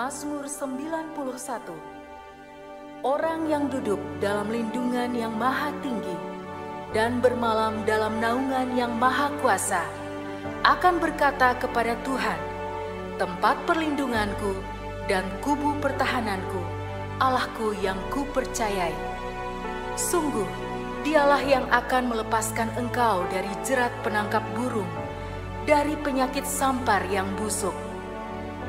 Mazmur 91. Orang yang duduk dalam lindungan yang maha tinggi dan bermalam dalam naungan yang maha kuasa akan berkata kepada Tuhan, tempat perlindunganku dan kubu pertahananku, Allahku yang kupercayai. Sungguh, Dialah yang akan melepaskan engkau dari jerat penangkap burung, dari penyakit sampar yang busuk.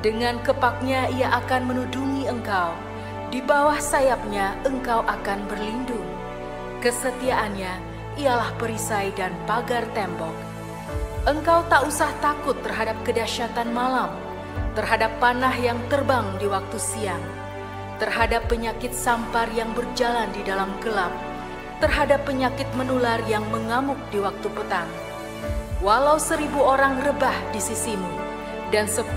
Dengan kepaknya Ia akan menudungi engkau, di bawah sayapnya engkau akan berlindung. Kesetiaannya ialah perisai dan pagar tembok. Engkau tak usah takut terhadap kedahsyatan malam, terhadap panah yang terbang di waktu siang, terhadap penyakit sampar yang berjalan di dalam gelap, terhadap penyakit menular yang mengamuk di waktu petang. Walau 1000 orang rebah di sisimu dan 10.000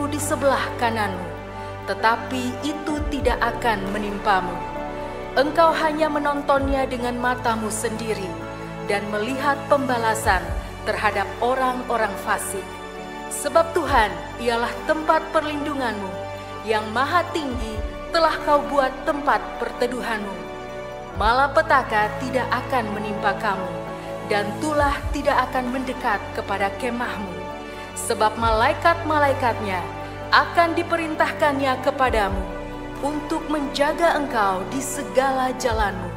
di sebelah kananmu, tetapi itu tidak akan menimpamu. Engkau hanya menontonnya dengan matamu sendiri dan melihat pembalasan terhadap orang-orang fasik. Sebab Tuhan ialah tempat perlindunganmu, yang maha tinggi telah kau buat tempat perteduhanmu. Malapetaka tidak akan menimpa kamu, dan tulah tidak akan mendekat kepada kemahmu. Sebab malaikat-malaikatnya akan diperintahkannya kepadamu untuk menjaga engkau di segala jalanmu.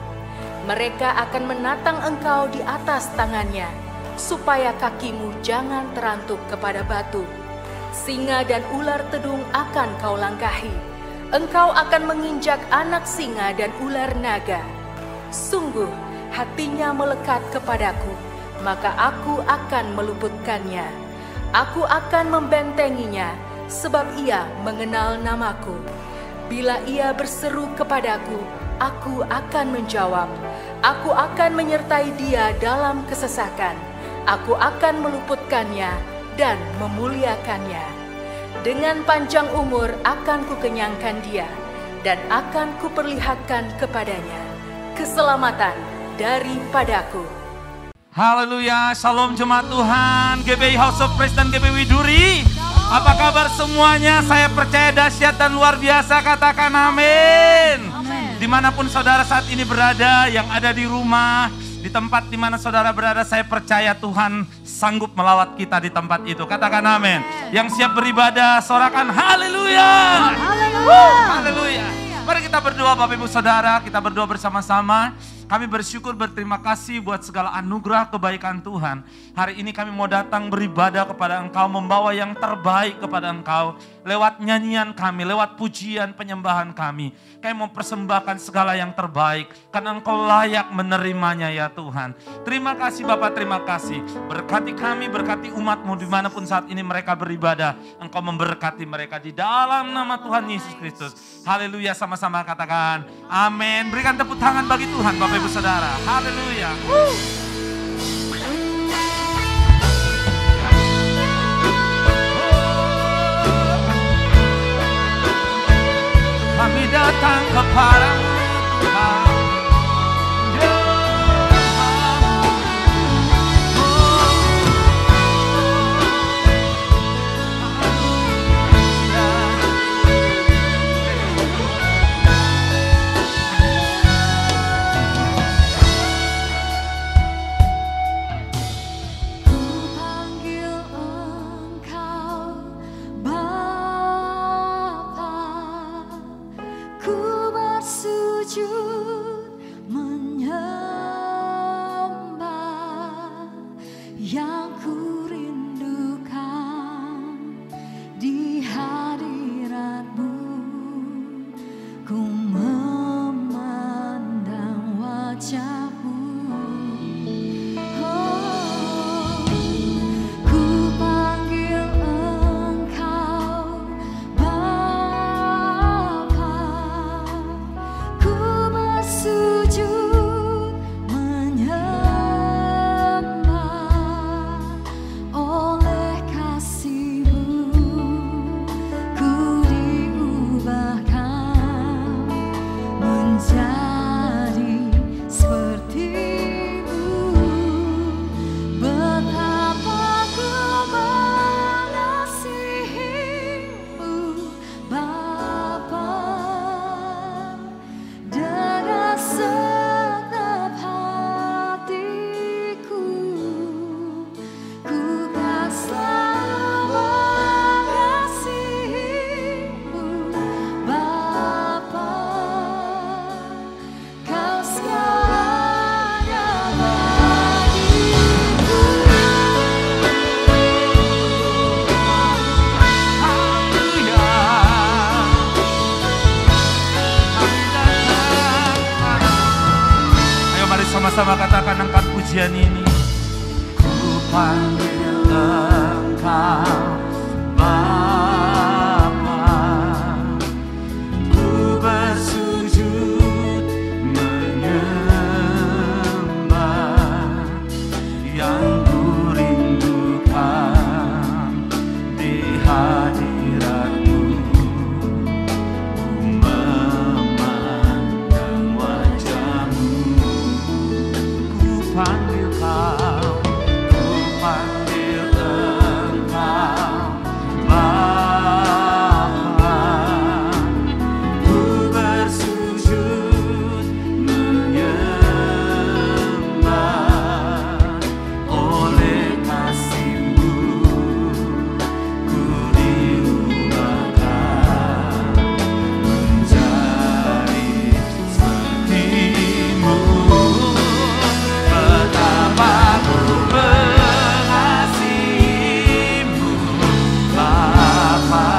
Mereka akan menatang engkau di atas tangannya, supaya kakimu jangan terantuk kepada batu. Singa dan ular tedung akan kau langkahi. Engkau akan menginjak anak singa dan ular naga. Sungguh, hatinya melekat kepadaku, maka aku akan meluputkannya. Aku akan membentenginya, sebab ia mengenal namaku. Bila ia berseru kepadaku, aku akan menjawab. Aku akan menyertai dia dalam kesesakan. Aku akan meluputkannya dan memuliakannya. Dengan panjang umur akan kukenyangkan dia, dan akan kuperlihatkan kepadanya keselamatan daripadaku. Haleluya, shalom jemaat Tuhan, GBI House of Praise dan GBI Widuri. Apa kabar semuanya? Saya percaya dahsyat dan luar biasa, katakan amin. Dimanapun saudara saat ini berada, yang ada di rumah, di tempat dimana saudara berada, saya percaya Tuhan sanggup melawat kita di tempat itu. Katakan amin. Yang siap beribadah, sorakan haleluya. Haleluya. Mari kita berdoa Bapak Ibu Saudara, kita berdoa bersama-sama. Kami bersyukur, berterima kasih buat segala anugerah kebaikan Tuhan. Hari ini kami mau datang beribadah kepada Engkau, membawa yang terbaik kepada Engkau. Lewat nyanyian kami, lewat pujian penyembahan kami. Kami mau persembahkan segala yang terbaik, karena Engkau layak menerimanya ya Tuhan. Terima kasih Bapak, terima kasih. Berkati kami, berkati umat-Mu dimanapun saat ini mereka beribadah. Engkau memberkati mereka di dalam nama Tuhan Yesus Kristus. Haleluya, sama-sama katakan amin. Berikan tepuk tangan bagi Tuhan Bapak Ibu Saudara. Haleluya. Kami datang kepadamu Tuhan. Ku bersyukur bersama katakan angkat pujian ini. Ku panggil Engkau Bapa, ku bersujud menyembah, yang ku rindukan di hadirat-Mu. Ku memandang wajah-Mu, ku panggil Kau, ku panggil Engkau Bapa, ku bersujud menyembah. Oleh kasih-Mu ku diubahkan menjadi seperti-Mu. Betapa ku mengasihi-Mu Bapa,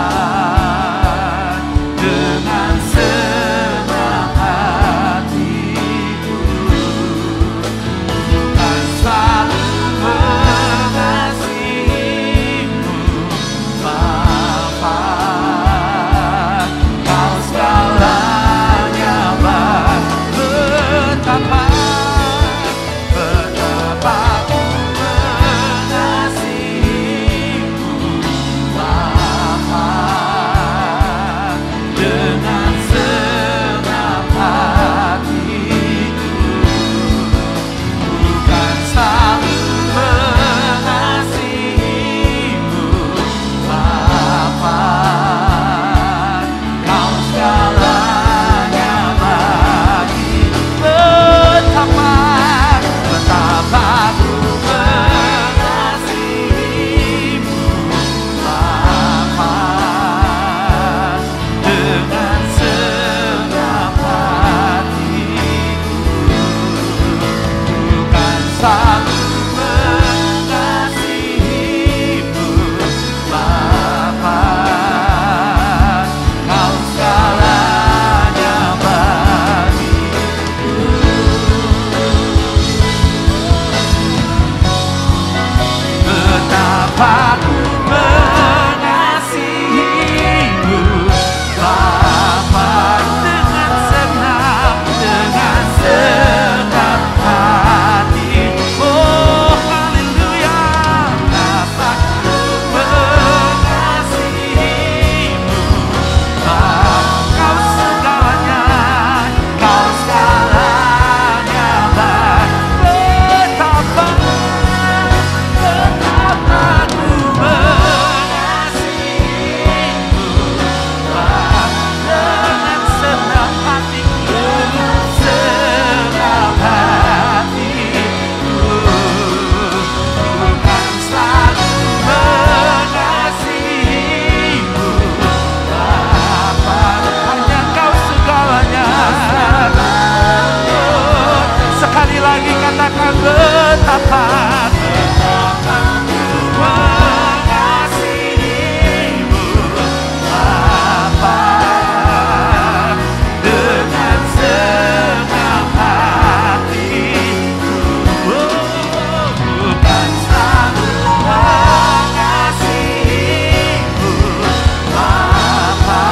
dengan senang hatiku. Kan selalu mengasihi-Mu Bapa, Kau segalanya bagi. Betapa ku mengasihi-Mu Bapa, dengan senang hatiku. Bukan selalu mengasihi-Mu Bapa, Kau segalanya bagi. Betapa ku mengasihi-Mu Bapa, dengan senang hatiku. Bukan selalu mengasihi-Mu Bapa, Kau segalanya bagiku. Betapa ku mengasihi-Mu Bapa, dengan senang hati. Oh haleluya. Betapa ku mengasihi-Mu Bapa, Kau segalanya baik. Betapa ku mengasihi-Mu Bapa, dengan senang hatiku, senang hatiku. Bukan selalu mengasihi-Mu Bapa, hanya Kau segalanya. Sekali lagi katakan betapa ku mengasihi-Mu Bapa, dengan senang hatiku. Bukan selalu mengasihi-Mu Bapa,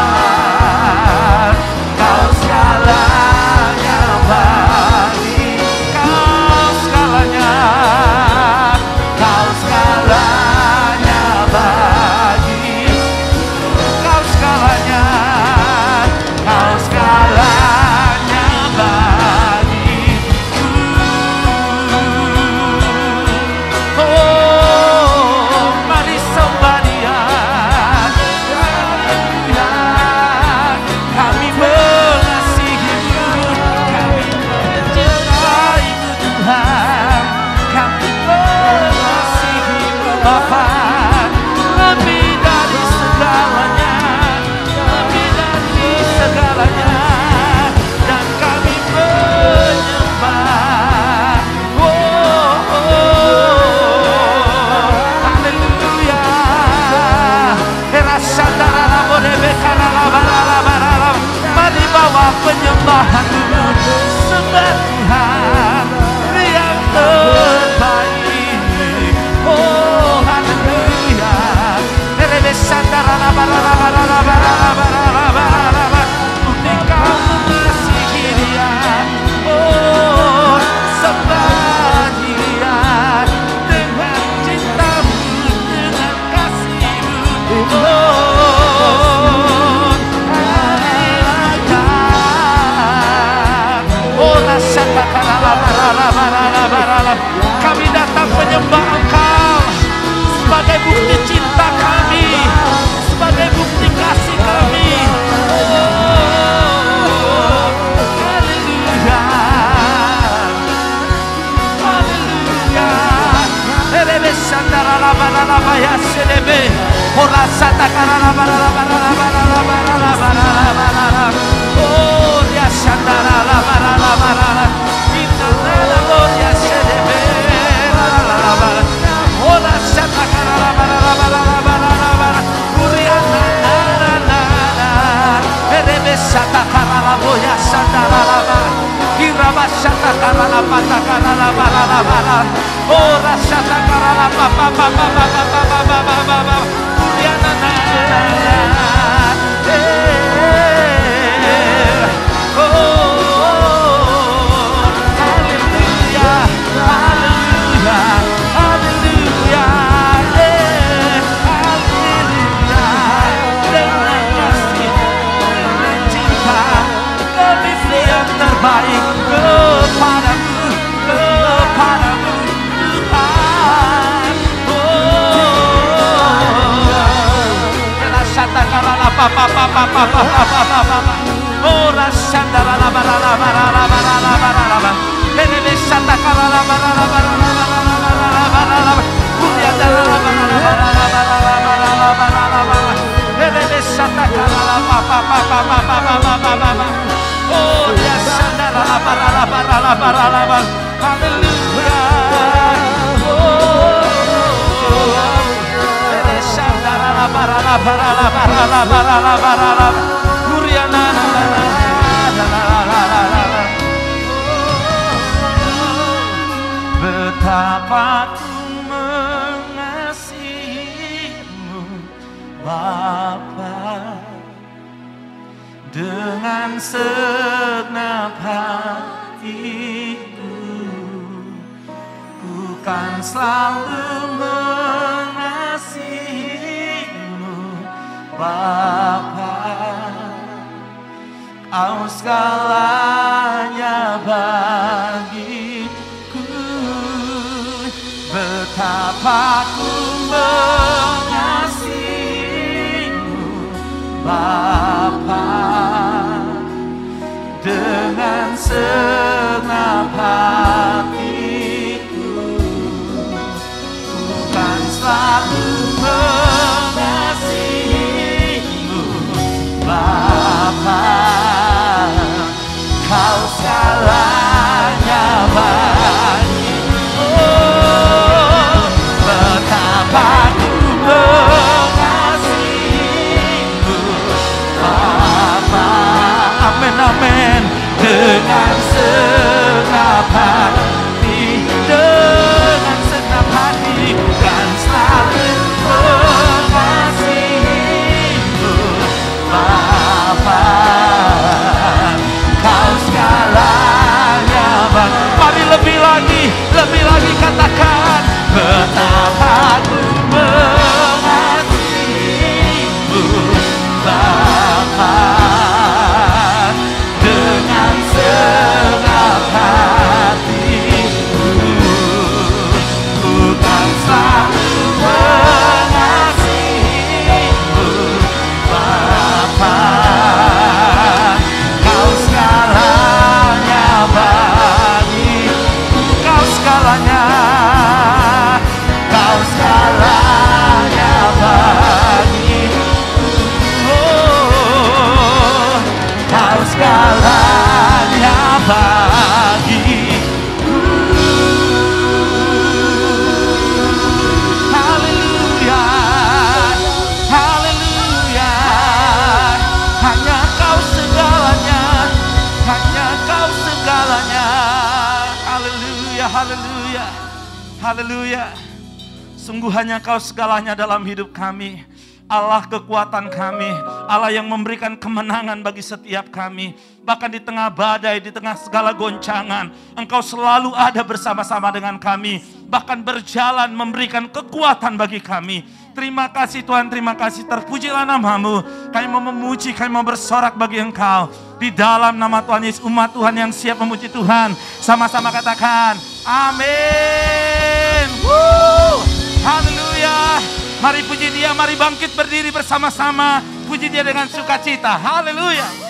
Kau segalanya bagi. Kau segalanya penyembahan, sembah Tuhan, Bukti kau mengasihi dia. Oh, sembah dia dengan cintamu, dengan kasihmu. Oh, kami datang menyembah Engkau sebagai bukti cinta kami, sebagai bukti kasih kami. Oh, haleluya, haleluya. Erebe sandara la bara la baya sedebe, ora sata kara la bara la bara la bara la bara la bara la bara la. Oh, ya sandara la bara la bara la. Inna la gloria sedebe la la la bara. Ora sata kara la bara la bara la bara la bara. Uria na na na na na. Erebe sata kara la boya sandara la bara. Iraba sata kara la pata kara la bara la bara. Ora sata kara la pa pa pa pa pa pa pa pa pa pa pa. Uria na na na na. Baik kepadamu, kepadamu Tuhan. Oh, rasata karala papa papa papa papa papa. Oh, rasata karala barala barala barala barala. Ini rasata karala barala barala barala barala. Kuya darala barala barala barala barala barala. Ini rasata karala papa papa papa papa papa. Oh, ya sandara la bara la bara la bara la bara. Haleluya. Oh, ya sandara la bara la bara la bara la bara la bara la. Kuriana la la la la la la. Betapa ku mengasihimu, Bapa. Dengan segenap hatiku, ku kan selalu mengasihimu, Bapa. Kau segalanya bagiku, betapa ku mengasihimu, Bapa. Dengan segenap hatiku, ku kan selalu mengasihimu, Bapa. Kau segalanya bagiku, oh, betapa ku mengasihimu, Bapa. Amin, amin. Dengan segenap hati, dengan segenap hati, kan selalu mengasihimu, Bapa. Kau segalanya, Bang. Mari lebih lagi katakan, betapa ku mengasihimu, Bapa. Segenap hatiku, ku kan selalu mengasihimu, Bapa. Kau segalanya bagiku, kau segalanya, kau segalanya bagiku, oh, kau segalanya bagiku. Haleluya, haleluya. Hanya kau segalanya, hanya kau segalanya. Haleluya, haleluya, haleluya. Sungguh hanya kau segalanya dalam hidup kami. Allah kekuatan kami, Allah yang memberikan kemenangan bagi setiap kami. Bahkan di tengah badai, di tengah segala goncangan, Engkau selalu ada bersama-sama dengan kami. Bahkan berjalan memberikan kekuatan bagi kami. Terima kasih Tuhan, terima kasih. Terpujilah nama-Mu. Kami mau memuji, kami mau bersorak bagi Engkau. Di dalam nama Tuhan Yesus, umat Tuhan yang siap memuji Tuhan. Sama-sama katakan, amin. Haleluya. Mari puji Dia, mari bangkit berdiri bersama-sama. Puji Dia dengan sukacita. Haleluya.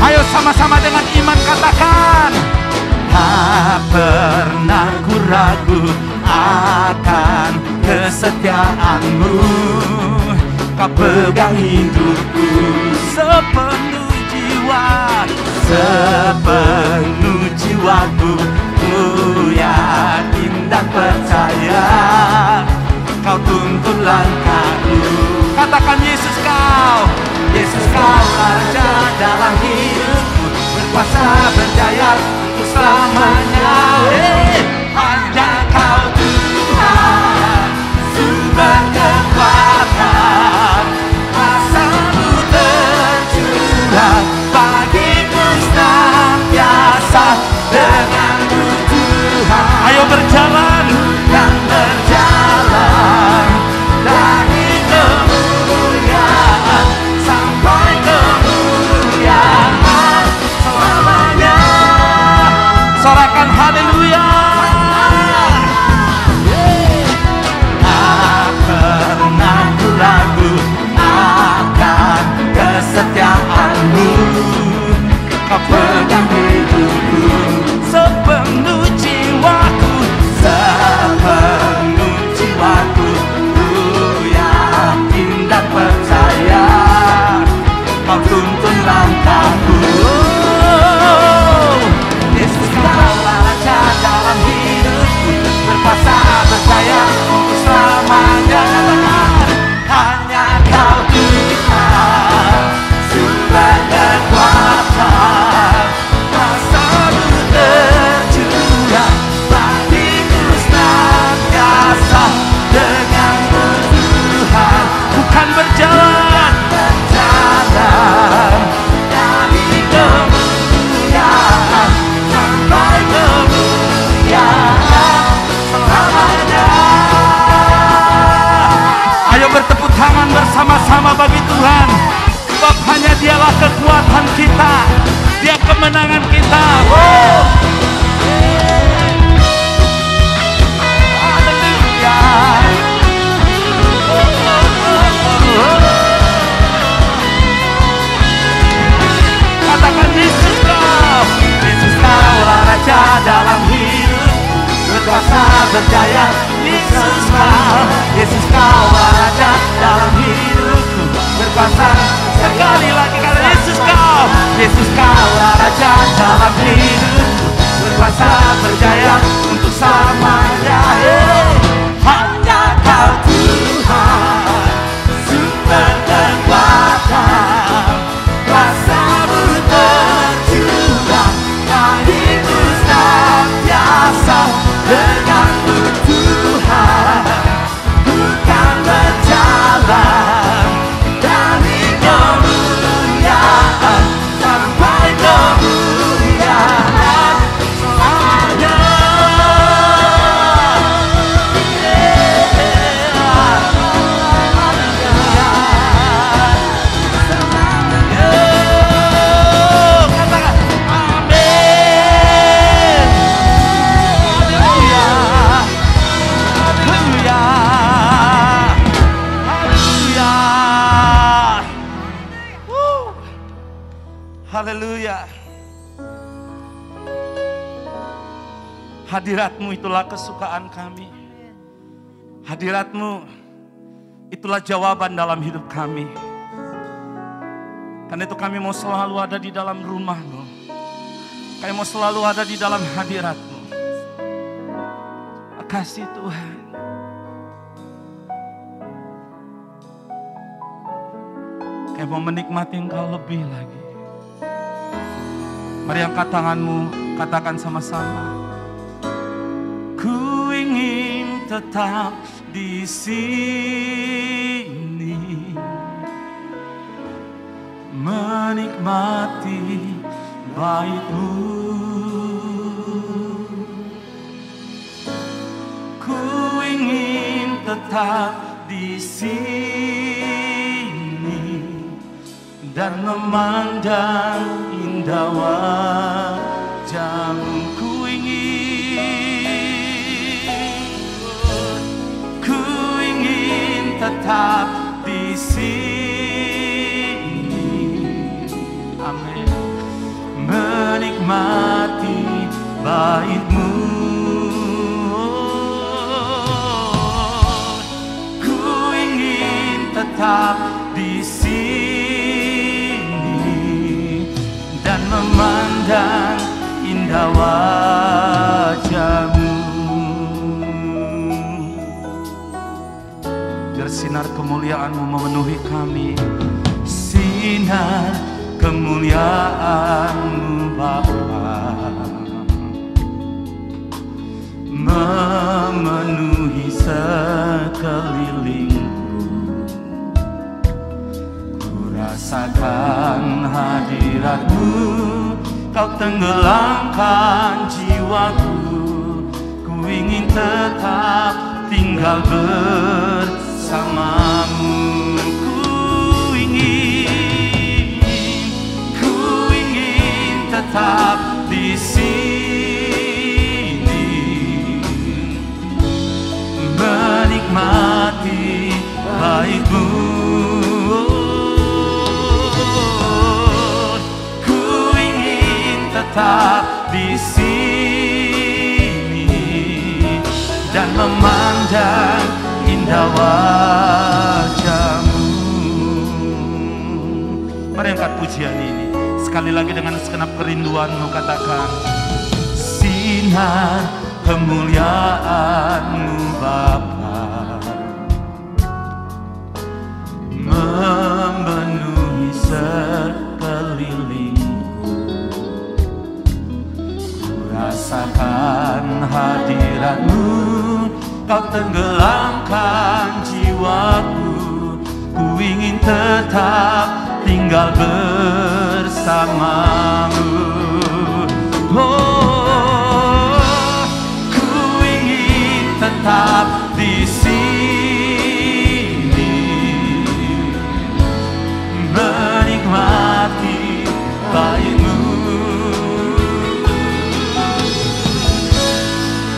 Ayo sama-sama dengan iman katakan, tak pernah ku ragu akan kesetiaan-Mu. Kau pegang hidupku sepenuh jiwa, sepenuh jiwaku. Ku yakin dan percaya Kau tuntun langkahku. Katakan Yesus Kau, Yesus Kau Raja dalam hidupku, berkuasa berjaya untuk selamanya. Hanya Kau Tuhan, sumber kekuatan, kuasa-Mu tercurah bagiku senantiasa. Dengan-Mu Tuhan, ayo berjalan dan berjalan dari kemuliaan sampai kemuliaan selamanya. Sorakan haleluya. Tak pernah ku ragu akan kesetiaan-Mu. Kau pegang hidupku sepenuh jiwaku, sepenuh jiwaku. Ku yakin dan percaya Kau tuntun langkahku. Yesus Kau Raja dalam hidupku, berkuasa berjaya untuk selamanya. Hanya Kau Tuhan, sumber kekuatan, kuasa-Mu tercurah bagiku senantiasa. Dengan-Mu Tuhan, bukan berjalan dari kemuliaan sampai kemuliaan selamanya. Ayo bertepuk tangan bersama-sama bagi Tuhan. Sebab hanya Dialah kekuatan kita, Dia kemenangan kita. Haleluya. Katakan Yesus Kau, Yesus Kau Raja dalam hidupku, berkuasa berjaya. Yesus Kau, Yesus Kau Raja dalam hidupku, berkuasa. Sekali lagi kata Yesus Kau, Yesus Kau Raja dalam hidupku, berkuasa berjaya untuk selamanya. Hanya Kau Tuhan, sumber kekuatan, kuasa-Mu tercurah bagiku senantiasa. Dengan-Mu Tuhan, bukan berjalan dari kemuliaan sampai kemuliaan selamanya. Haleluya. Hadirat-Mu itulah kesukaan kami. Hadirat-Mu itulah jawaban dalam hidup kami. Karena itu kami mau selalu ada di dalam rumah-Mu. Kami mau selalu ada di dalam hadirat-Mu. Makasih Tuhan. Kami mau menikmati Engkau lebih lagi. Mari angkat tanganmu, katakan sama-sama. Ku ingin tetap di sini, menikmati bait-Mu. Ku ingin tetap di sini dan memandang indah wajah-Mu. Ku ingin tetap di sini. Amin. Menikmati bait-Mu. Ku ingin tetap di sini dan memandang indah wajah-Mu. Biar sinar kemuliaan-Mu memenuhi kami. Sinar kemuliaan-Mu Bapa memenuhi sekelilingku. Ku rasakan hadirat-Mu, Kau tenggelamkan jiwaku. Ku ingin tetap tinggal bersama-Mu. Ku ingin tetap di sini, menikmati bait-Mu. Ku ingin tetap di sini dan memandang indah wajah-Mu. Mari angkat pujian ini sekali lagi dengan segenap kerinduan-Mu, katakan. Sinar kemuliaan-Mu Bapa memenuhi sekelilingku. Ku rasakan hadirat-Mu, Kau tenggelamkan jiwaku. Ku ingin tetap tinggal bersama-Mu. Oh, ku ingin tetap di sini, menikmati bait-Mu.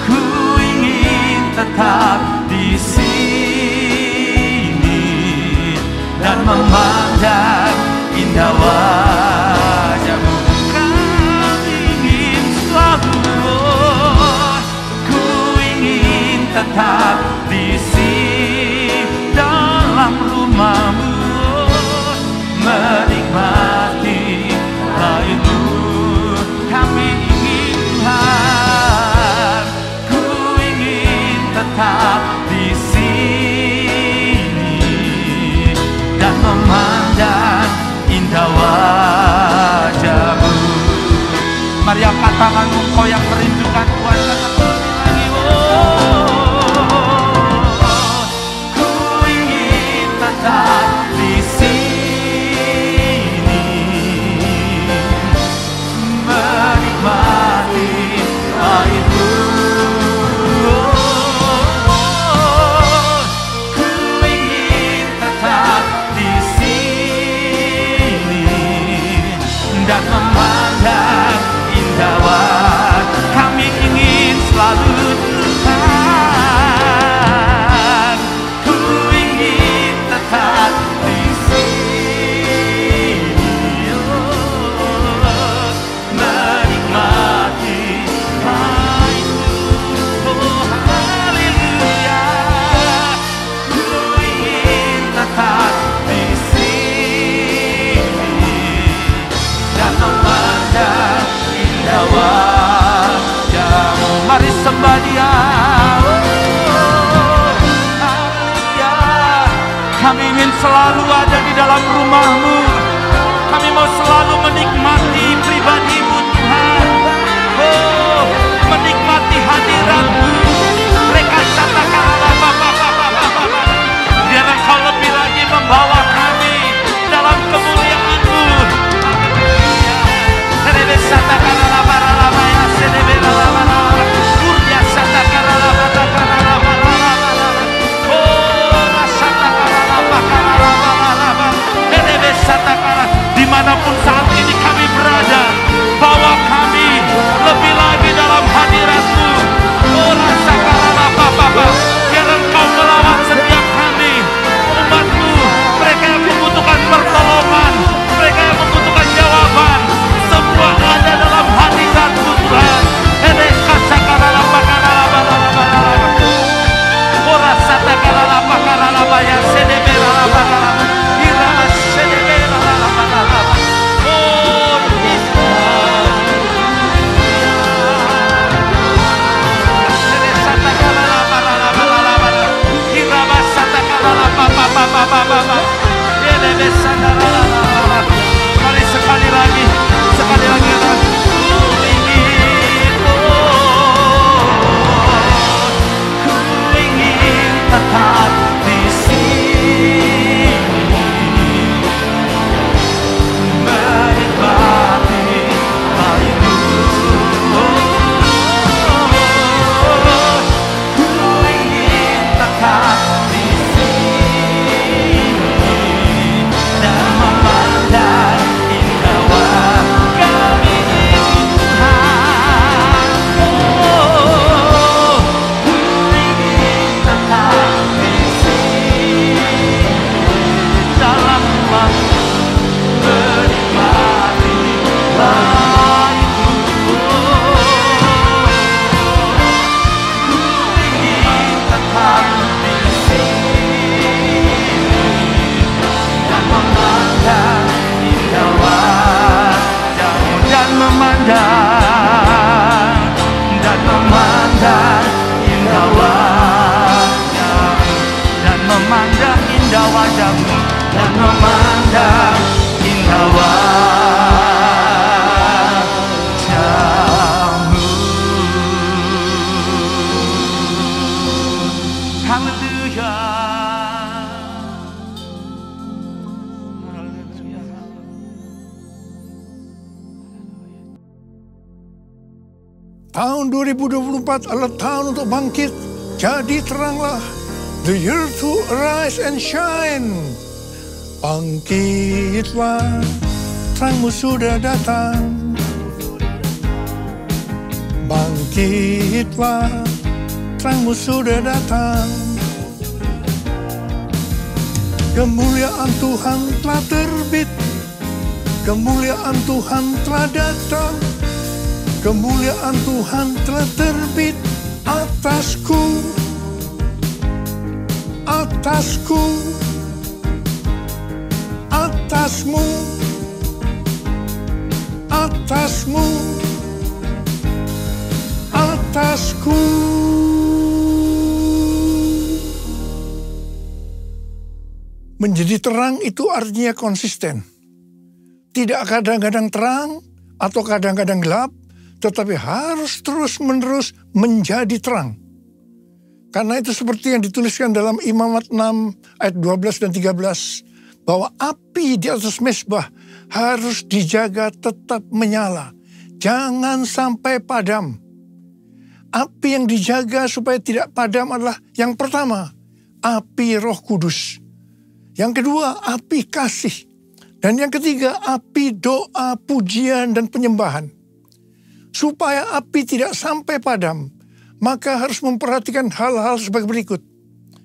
Ku ingin tetap di sini dan memandang indah wajah-Mu. Kau ingin selalu, ku ingin tetap di sini dalam rumah-Mu, menikmati bait-Mu. Kami ingin, ku ingin tetap di sini dan memandang indah wajah-Mu. Mari angkat tanganmu, kau yang merindukan Tuhan, katakan lagi. Oh, ku ingin tetap di sini, menikmati bait-Mu. Oh, ku ingin tetap di sini dan memandang indah wajah-Mu. haleluya. Haleluya. Kami ingin selalu ada di dalam rumah-Mu. Kami mau selalu menikmati pribadi-Mu Tuhan. Oh, menikmati hadirat-Mu. Mereka katakanlah biar Engkau lebih lagi membawa kami dalam kemuliaan-Mu. Dimanapun saat ini kami berada, bawa kami lebih lagi dalam hadirat-Mu. Oh, rasakanlah Bapa, biar Engkau melawat setiap kami, umat-Mu, mereka yang membutuhkan pertolongan, mereka yang membutuhkan jawaban, semua ada dalam hadirat-Mu Tuhan. Mari sekali lagi ku ingin tetap di sini, menikmati baik-Mu. Ku ingin tetap di sini dan memandang indah wajah-Mu Tuhan. Oh, ku ingin tetap di sini dalam rumah-Mu, menikmati baik-Mu. Ku ingin tetap di sini dan memandang indah wajah-Mu, dan memandang indah wajah-Mu, dan memandang indah wajah-Mu, dan memandang indah wajah-Mu. Haleluya. Tahun 2024 adalah tahun untuk bangkit. Jadi teranglah. The year to arise and shine. Bangkitlah, terangmu sudah datang. Bangkitlah, terangmu sudah datang. Kemuliaan Tuhan telah terbit. Kemuliaan Tuhan telah datang. Kemuliaan Tuhan telah terbit atasku, atasku, atasmu, atasmu, atasku. Menjadi terang itu artinya konsisten. Tidak kadang-kadang terang atau kadang-kadang gelap, tetapi harus terus-menerus menjadi terang. Karena itu seperti yang dituliskan dalam Imamat 6 ayat 12 dan 13, bahwa api di atas mezbah harus dijaga tetap menyala. Jangan sampai padam. Api yang dijaga supaya tidak padam adalah yang pertama, api Roh Kudus. Yang kedua, api kasih. Dan yang ketiga, api doa, pujian, dan penyembahan. Supaya api tidak sampai padam, maka harus memperhatikan hal-hal sebagai berikut.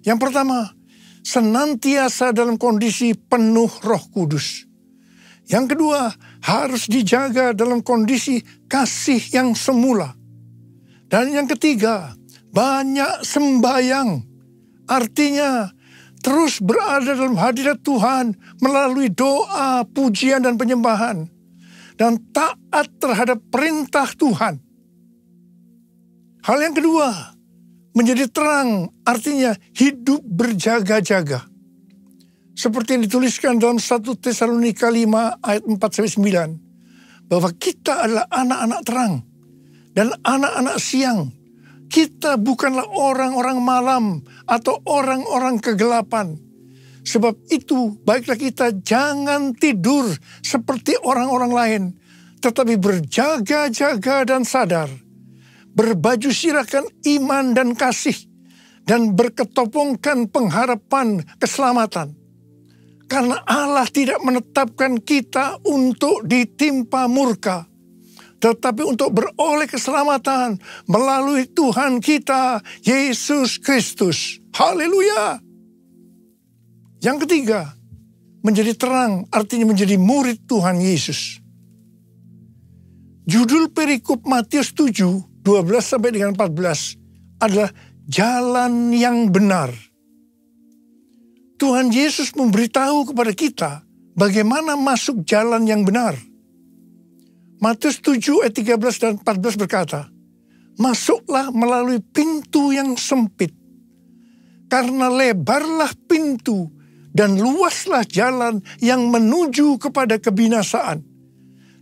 Yang pertama, senantiasa dalam kondisi penuh Roh Kudus. Yang kedua, harus dijaga dalam kondisi kasih yang semula. Dan yang ketiga, banyak sembahyang. Artinya, terus berada dalam hadirat Tuhan melalui doa, pujian, dan penyembahan. Dan taat terhadap perintah Tuhan. Hal yang kedua, Menjadi terang artinya hidup berjaga-jaga. Seperti yang dituliskan dalam 1 Tesalonika 5 ayat 4-9. Bahwa kita adalah anak-anak terang dan anak-anak siang. Kita bukanlah orang-orang malam atau orang-orang kegelapan. Sebab itu baiklah kita jangan tidur seperti orang-orang lain. Tetapi berjaga-jaga dan sadar. Berbaju sirahkan iman dan kasih. Dan berketopongkan pengharapan keselamatan. Karena Allah tidak menetapkan kita untuk ditimpa murka. Tetapi untuk beroleh keselamatan melalui Tuhan kita, Yesus Kristus. Haleluya. Yang ketiga, menjadi terang artinya menjadi murid Tuhan Yesus. Judul perikop Matius 7, 12 sampai dengan 14 adalah jalan yang benar. Tuhan Yesus memberitahu kepada kita bagaimana masuk jalan yang benar. Matius 7 ayat 13 dan 14 berkata, masuklah melalui pintu yang sempit. Karena lebarlah pintu dan luaslah jalan yang menuju kepada kebinasaan.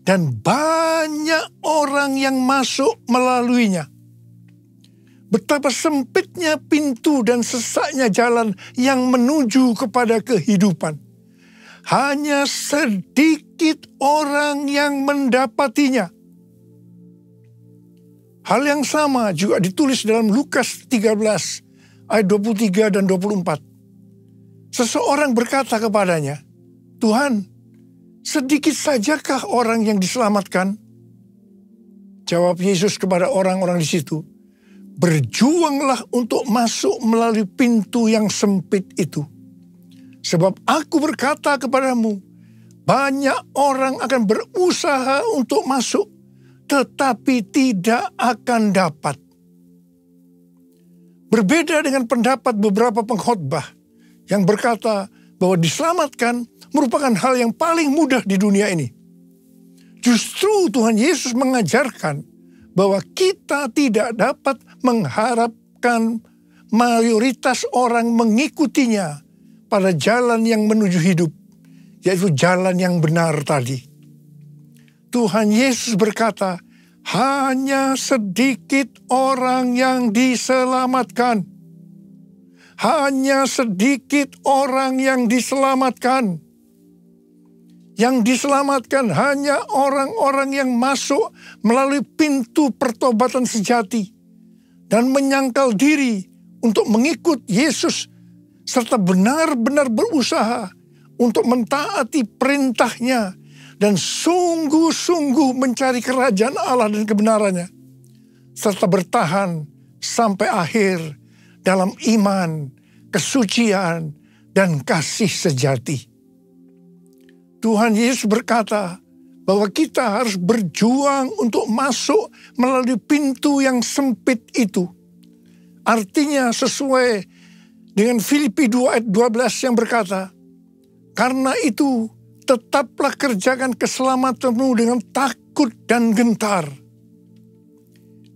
Dan banyak orang yang masuk melaluinya. Betapa sempitnya pintu dan sesaknya jalan yang menuju kepada kehidupan. Hanya sedikit orang yang mendapatinya. Hal yang sama juga ditulis dalam Lukas 13 ayat 23 dan 24. Seseorang berkata kepadanya, Tuhan, sedikit sajakah orang yang diselamatkan? Jawab Yesus kepada orang-orang di situ, berjuanglah untuk masuk melalui pintu yang sempit itu. Sebab aku berkata kepadamu, banyak orang akan berusaha untuk masuk, tetapi tidak akan dapat. Berbeda dengan pendapat beberapa pengkhotbah yang berkata bahwa diselamatkan merupakan hal yang paling mudah di dunia ini. Justru Tuhan Yesus mengajarkan bahwa kita tidak dapat mengharapkan mayoritas orang mengikutinya pada jalan yang menuju hidup, yaitu jalan yang benar tadi. Tuhan Yesus berkata, hanya sedikit orang yang diselamatkan. Hanya sedikit orang yang diselamatkan. Yang diselamatkan hanya orang-orang yang masuk melalui pintu pertobatan sejati dan menyangkal diri untuk mengikut Yesus serta benar-benar berusaha untuk mentaati perintahnya dan sungguh-sungguh mencari kerajaan Allah dan kebenarannya, serta bertahan sampai akhir dalam iman, kesucian, dan kasih sejati. Tuhan Yesus berkata bahwa kita harus berjuang untuk masuk melalui pintu yang sempit itu. Artinya sesuai dengan Filipi 2 ayat 12 yang berkata, karena itu tetaplah kerjakan keselamatanmu dengan takut dan gentar.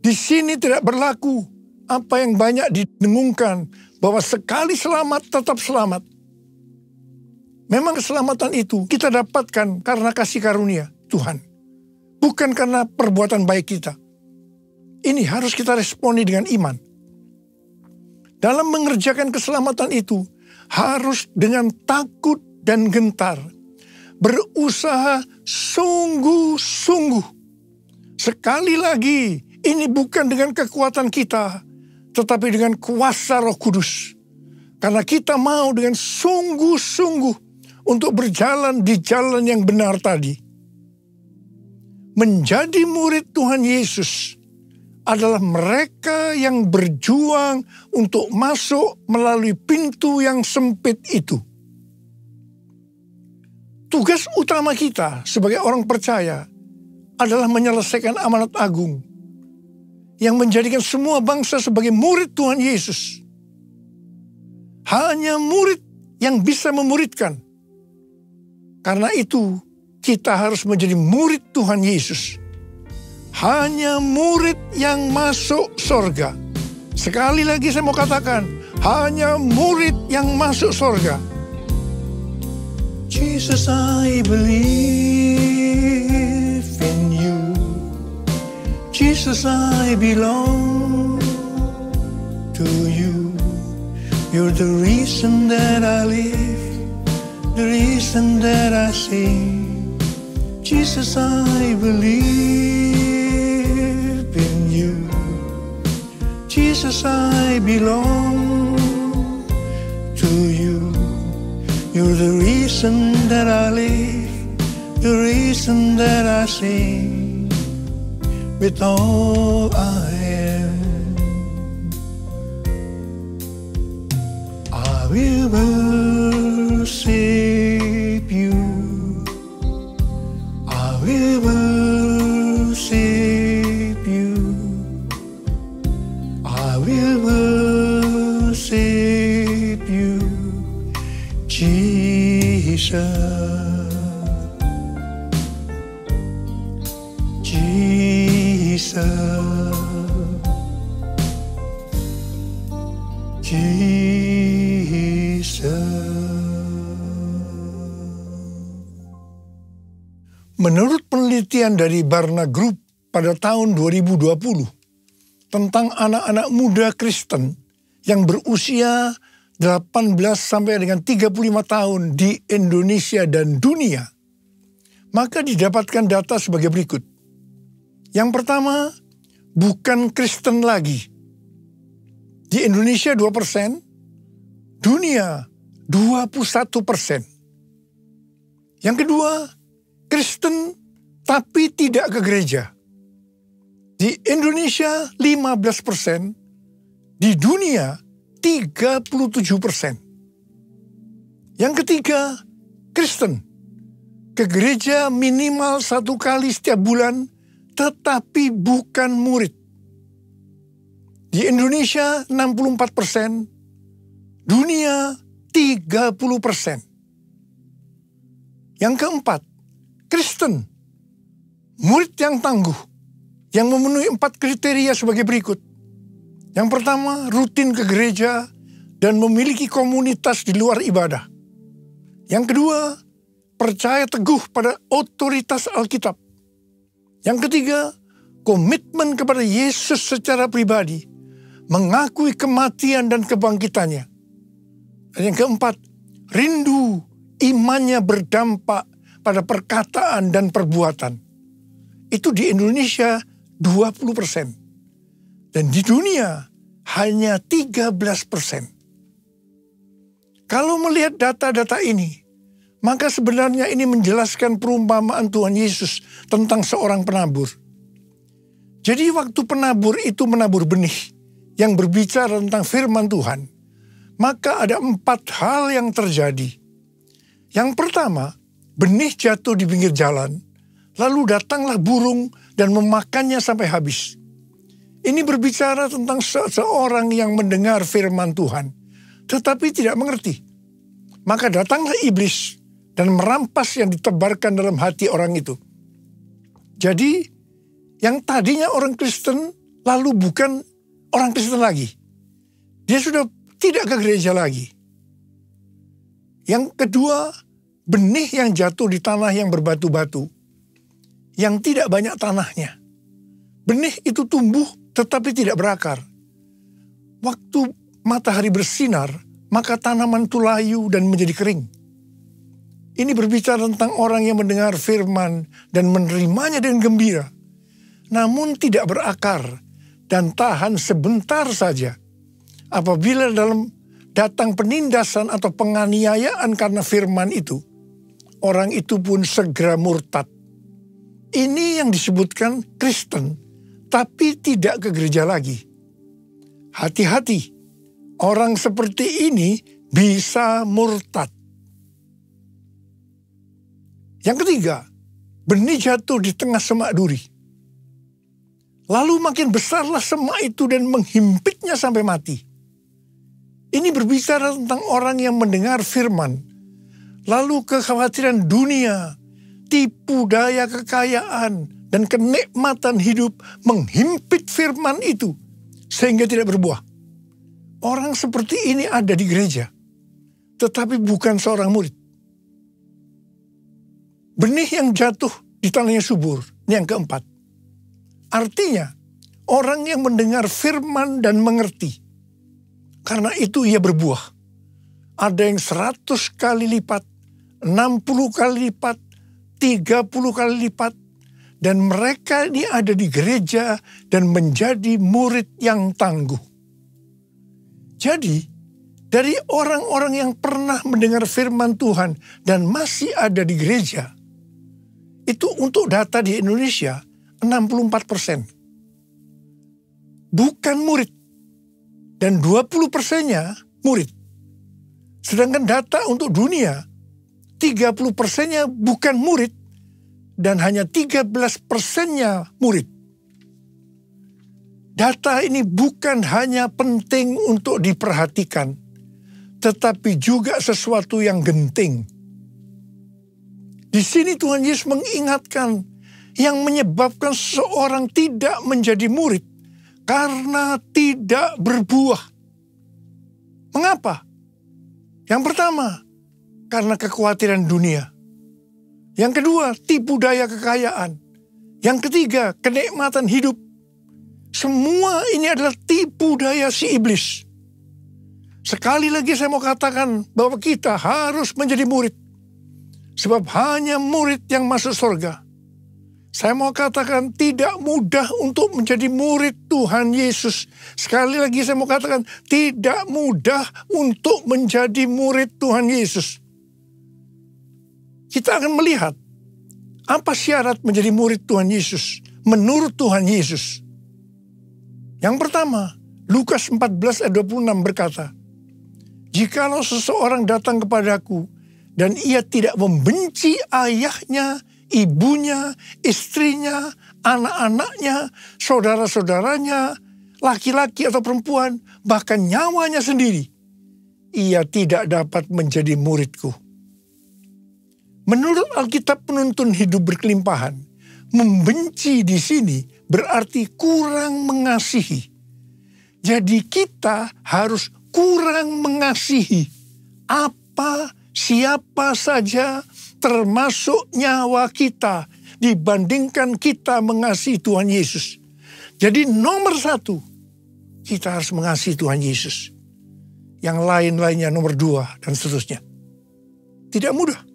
Di sini tidak berlaku apa yang banyak didengungkan, bahwa sekali selamat tetap selamat. Memang keselamatan itu kita dapatkan karena kasih karunia Tuhan, bukan karena perbuatan baik kita. Ini harus kita responi dengan iman. Dalam mengerjakan keselamatan itu harus dengan takut dan gentar. Berusaha sungguh-sungguh. Sekali lagi, ini bukan dengan kekuatan kita, tetapi dengan kuasa Roh Kudus. Karena kita mau dengan sungguh-sungguh untuk berjalan di jalan yang benar tadi. Menjadi murid Tuhan Yesus adalah mereka yang berjuang untuk masuk melalui pintu yang sempit itu. Tugas utama kita sebagai orang percaya adalah menyelesaikan amanat agung yang menjadikan semua bangsa sebagai murid Tuhan Yesus. Hanya murid yang bisa memuridkan. Karena itu kita harus menjadi murid Tuhan Yesus. Hanya murid yang masuk surga. Sekali lagi saya mau katakan, hanya murid yang masuk surga. Jesus, I believe in you. Jesus, I belong to you. You're the reason that I live, the reason that I sing. Jesus, I believe in you. Jesus, I belong to you. You're the reason that I live, the reason that I sing. With all I am, I will worship you. I will worship you. I will worship you, Jesus. Menurut penelitian dari Barna Group pada tahun 2020 tentang anak-anak muda Kristen yang berusia 18 sampai dengan 35 tahun di Indonesia dan dunia, maka didapatkan data sebagai berikut. Yang pertama, bukan Kristen lagi. Di Indonesia 2%, dunia 21%. Yang kedua, Kristen tapi tidak ke gereja. Di Indonesia 15%, di dunia 37%. Yang ketiga, Kristen ke gereja minimal 1 kali setiap bulan, tetapi bukan murid. Di Indonesia 64%, dunia 30%. Yang keempat, Kristen, murid yang tangguh, yang memenuhi 4 kriteria sebagai berikut. Yang pertama, rutin ke gereja dan memiliki komunitas di luar ibadah. Yang kedua, percaya teguh pada otoritas Alkitab. Yang ketiga, komitmen kepada Yesus secara pribadi, mengakui kematian dan kebangkitannya. Dan yang keempat, rindu imannya berdampak pada perkataan dan perbuatan. Itu di Indonesia 20%. Dan di dunia hanya 13%. Kalau melihat data-data ini, maka sebenarnya ini menjelaskan perumpamaan Tuhan Yesus tentang seorang penabur. Jadi waktu penabur itu menabur benih yang berbicara tentang firman Tuhan, maka ada 4 hal yang terjadi. Yang pertama, benih jatuh di pinggir jalan, lalu datanglah burung dan memakannya sampai habis. Ini berbicara tentang seseorang yang mendengar firman Tuhan, tetapi tidak mengerti. Maka datanglah iblis dan merampas yang ditebarkan dalam hati orang itu. Jadi, yang tadinya orang Kristen, lalu bukan orang Kristen lagi. Dia sudah tidak ke gereja lagi. Yang kedua, benih yang jatuh di tanah yang berbatu-batu, yang tidak banyak tanahnya. Benih itu tumbuh tetapi tidak berakar. Waktu matahari bersinar, maka tanaman itu layu dan menjadi kering. Ini berbicara tentang orang yang mendengar firman dan menerimanya dengan gembira, namun tidak berakar dan tahan sebentar saja. Apabila datang penindasan atau penganiayaan karena firman itu, orang itu pun segera murtad. Ini yang disebutkan Kristen, tapi tidak ke gereja lagi. Hati-hati, orang seperti ini bisa murtad. Yang ketiga, benih jatuh di tengah semak duri. Lalu makin besarlah semak itu dan menghimpitnya sampai mati. Ini berbicara tentang orang yang mendengar firman, lalu kekhawatiran dunia, tipu daya kekayaan, dan kenikmatan hidup menghimpit firman itu, sehingga tidak berbuah. Orang seperti ini ada di gereja, tetapi bukan seorang murid. Benih yang jatuh di tanah yang subur, ini yang keempat. Artinya, orang yang mendengar firman dan mengerti, karena itu ia berbuah. Ada yang 100 kali lipat, 60 kali lipat, 30 kali lipat. Dan mereka ini ada di gereja dan menjadi murid yang tangguh. Jadi, dari orang-orang yang pernah mendengar firman Tuhan dan masih ada di gereja, itu untuk data di Indonesia 64%. Bukan murid. Dan 20%-nya murid. Sedangkan data untuk dunia, 30%-nya bukan murid dan hanya 13%-nya murid. Data ini bukan hanya penting untuk diperhatikan, tetapi juga sesuatu yang genting. Di sini Tuhan Yesus mengingatkan yang menyebabkan seseorang tidak menjadi murid karena tidak berbuah. Mengapa? Yang pertama, karena kekhawatiran dunia. Yang kedua, tipu daya kekayaan. Yang ketiga, kenikmatan hidup. Semua ini adalah tipu daya si iblis. Sekali lagi saya mau katakan bahwa kita harus menjadi murid. Sebab hanya murid yang masuk surga. Saya mau katakan tidak mudah untuk menjadi murid Tuhan Yesus. Sekali lagi saya mau katakan tidak mudah untuk menjadi murid Tuhan Yesus. Kita akan melihat apa syarat menjadi murid Tuhan Yesus menurut Tuhan Yesus. Yang pertama, Lukas 14 ayat 26 berkata, "Jikalau seseorang datang kepadaku dan ia tidak membenci ayahnya, ibunya, istrinya, anak-anaknya, saudara-saudaranya, laki-laki atau perempuan, bahkan nyawanya sendiri, ia tidak dapat menjadi muridku." Menurut Alkitab penuntun hidup berkelimpahan, membenci di sini berarti kurang mengasihi. Jadi kita harus kurang mengasihi siapa saja termasuk nyawa kita dibandingkan kita mengasihi Tuhan Yesus. Jadi nomor satu, kita harus mengasihi Tuhan Yesus. Yang lain-lainnya nomor dua dan seterusnya. Tidak mudah.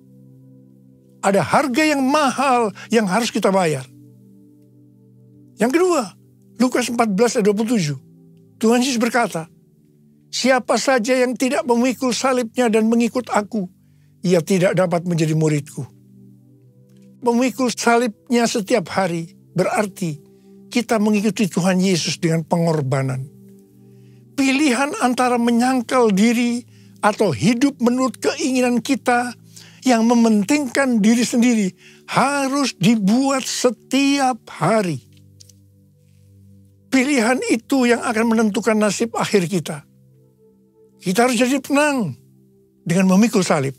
Ada harga yang mahal yang harus kita bayar. Yang kedua, Lukas 14 ayat 27. Tuhan Yesus berkata, "Siapa saja yang tidak memikul salibnya dan mengikut aku, ia tidak dapat menjadi muridku." Memikul salibnya setiap hari berarti kita mengikuti Tuhan Yesus dengan pengorbanan. Pilihan antara menyangkal diri atau hidup menurut keinginan kita yang mementingkan diri sendiri harus dibuat setiap hari. Pilihan itu yang akan menentukan nasib akhir kita. Kita harus jadi tenang dengan memikul salib.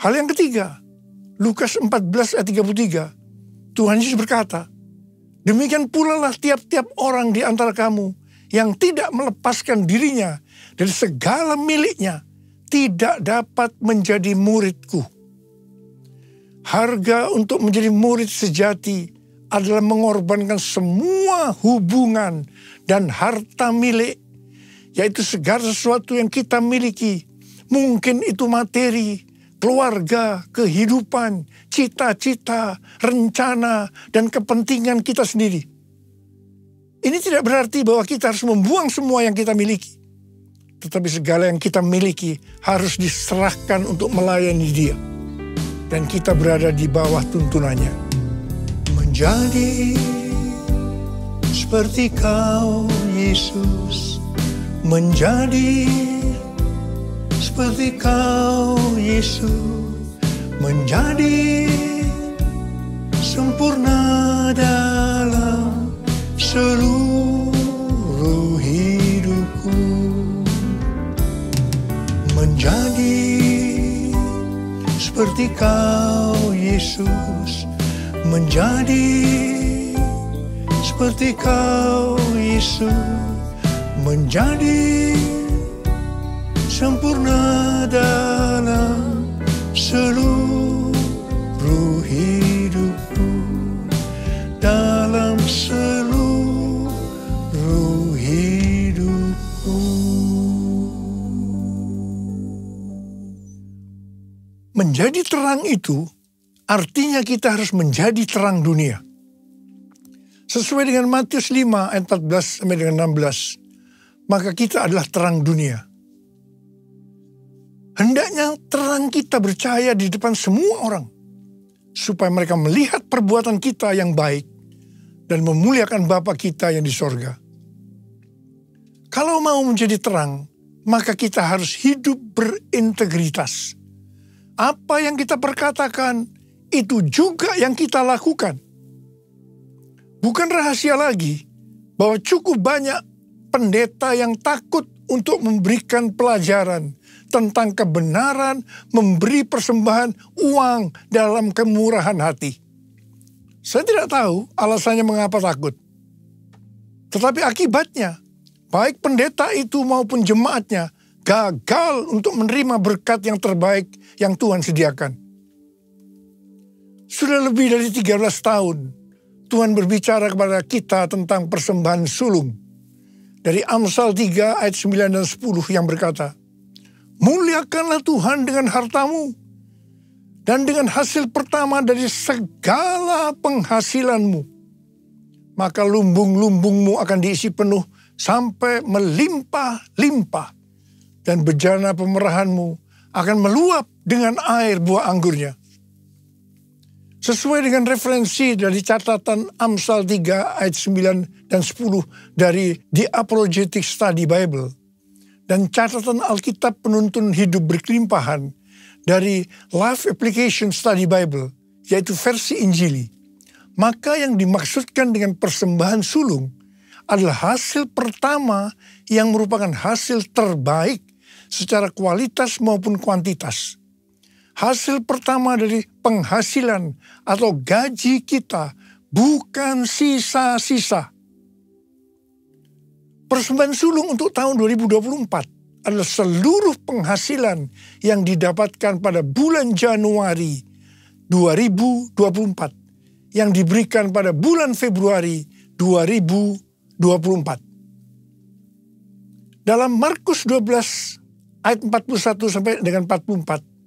Hal yang ketiga, Lukas 14 ayat 33, Tuhan Yesus berkata, "Demikian pula lah tiap-tiap orang di antara kamu yang tidak melepaskan dirinya dari segala miliknya, tidak dapat menjadi muridku." Harga untuk menjadi murid sejati adalah mengorbankan semua hubungan dan harta milik, yaitu segala sesuatu yang kita miliki. Mungkin itu materi, keluarga, kehidupan, cita-cita, rencana, dan kepentingan kita sendiri. Ini tidak berarti bahwa kita harus membuang semua yang kita miliki. Tetapi segala yang kita miliki harus diserahkan untuk melayani Dia. Dan kita berada di bawah tuntunannya. Menjadi seperti Kau, Yesus. Menjadi seperti Kau, Yesus. Menjadi sempurna dalam seluruh hidupku. Menjadi seperti Kau, Yesus. Menjadi seperti Kau Yesus, menjadi sempurna dalam seluruh hidupku, dalam seluruh hidupku. Menjadi terang itu artinya kita harus menjadi terang dunia. Sesuai dengan Matius 5 ayat 14 sampai dengan 16, maka kita adalah terang dunia. Hendaknya terang kita bercahaya di depan semua orang, supaya mereka melihat perbuatan kita yang baik dan memuliakan Bapa kita yang di sorga. Kalau mau menjadi terang, maka kita harus hidup berintegritas. Apa yang kita perkatakan, itu juga yang kita lakukan. Bukan rahasia lagi bahwa cukup banyak pendeta yang takut untuk memberikan pelajaran tentang kebenaran memberi persembahan uang dalam kemurahan hati. Saya tidak tahu alasannya mengapa takut. Tetapi akibatnya, baik pendeta itu maupun jemaatnya gagal untuk menerima berkat yang terbaik yang Tuhan sediakan. Sudah lebih dari 13 tahun, Tuhan berbicara kepada kita tentang persembahan sulung. Dari Amsal 3 ayat 9 dan 10 yang berkata, muliakanlah Tuhan dengan hartamu dan dengan hasil pertama dari segala penghasilanmu. Maka lumbung-lumbungmu akan diisi penuh sampai melimpah-limpah. Dan bejana pemerahanmu akan meluap dengan air buah anggurnya. Sesuai dengan referensi dari catatan Amsal 3 ayat 9 dan 10 dari The Apologetic Study Bible. Dan catatan Alkitab Penuntun Hidup Berkelimpahan dari Life Application Study Bible, yaitu versi Injili. Maka yang dimaksudkan dengan persembahan sulung adalah hasil pertama yang merupakan hasil terbaik secara kualitas maupun kuantitas. Hasil pertama dari penghasilan atau gaji kita, bukan sisa-sisa. Persembahan sulung untuk tahun 2024 adalah seluruh penghasilan yang didapatkan pada bulan Januari 2024 yang diberikan pada bulan Februari 2024. Dalam Markus 12 ayat 41 sampai dengan 44,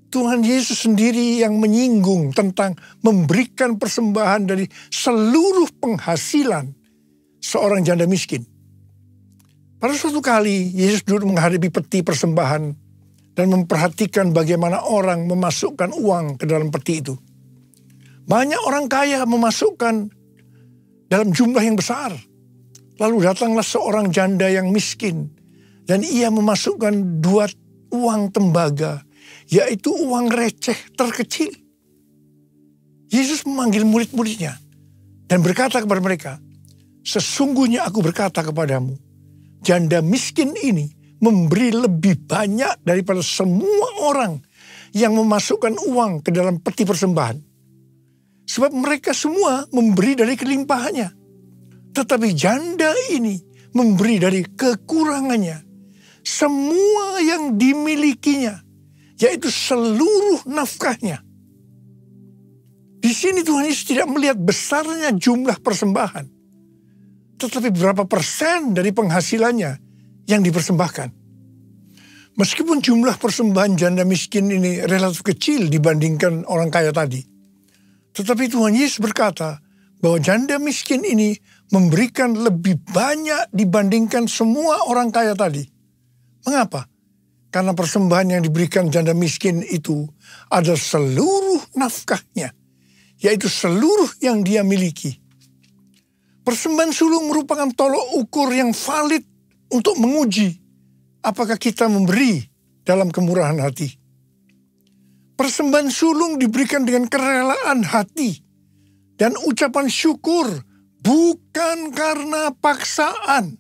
Tuhan Yesus sendiri yang menyinggung tentang memberikan persembahan dari seluruh penghasilan seorang janda miskin. Pada suatu kali, Yesus duduk menghadapi peti persembahan dan memperhatikan bagaimana orang memasukkan uang ke dalam peti itu. Banyak orang kaya memasukkan dalam jumlah yang besar. Lalu datanglah seorang janda yang miskin dan ia memasukkan 2 uang tembaga, yaitu uang receh terkecil. Yesus memanggil murid-muridnya dan berkata kepada mereka, sesungguhnya aku berkata kepadamu, janda miskin ini memberi lebih banyak daripada semua orang yang memasukkan uang ke dalam peti persembahan. Sebab mereka semua memberi dari kelimpahannya. Tetapi janda ini memberi dari kekurangannya. Semua yang dimilikinya, yaitu seluruh nafkahnya. Di sini Tuhan Yesus tidak melihat besarnya jumlah persembahan. Tetapi berapa persen dari penghasilannya yang dipersembahkan. Meskipun jumlah persembahan janda miskin ini relatif kecil dibandingkan orang kaya tadi. Tetapi Tuhan Yesus berkata bahwa janda miskin ini memberikan lebih banyak dibandingkan semua orang kaya tadi. Mengapa? Karena persembahan yang diberikan janda miskin itu adalah seluruh nafkahnya, yaitu seluruh yang dia miliki. Persembahan sulung merupakan tolok ukur yang valid untuk menguji apakah kita memberi dalam kemurahan hati. Persembahan sulung diberikan dengan kerelaan hati dan ucapan syukur, bukan karena paksaan.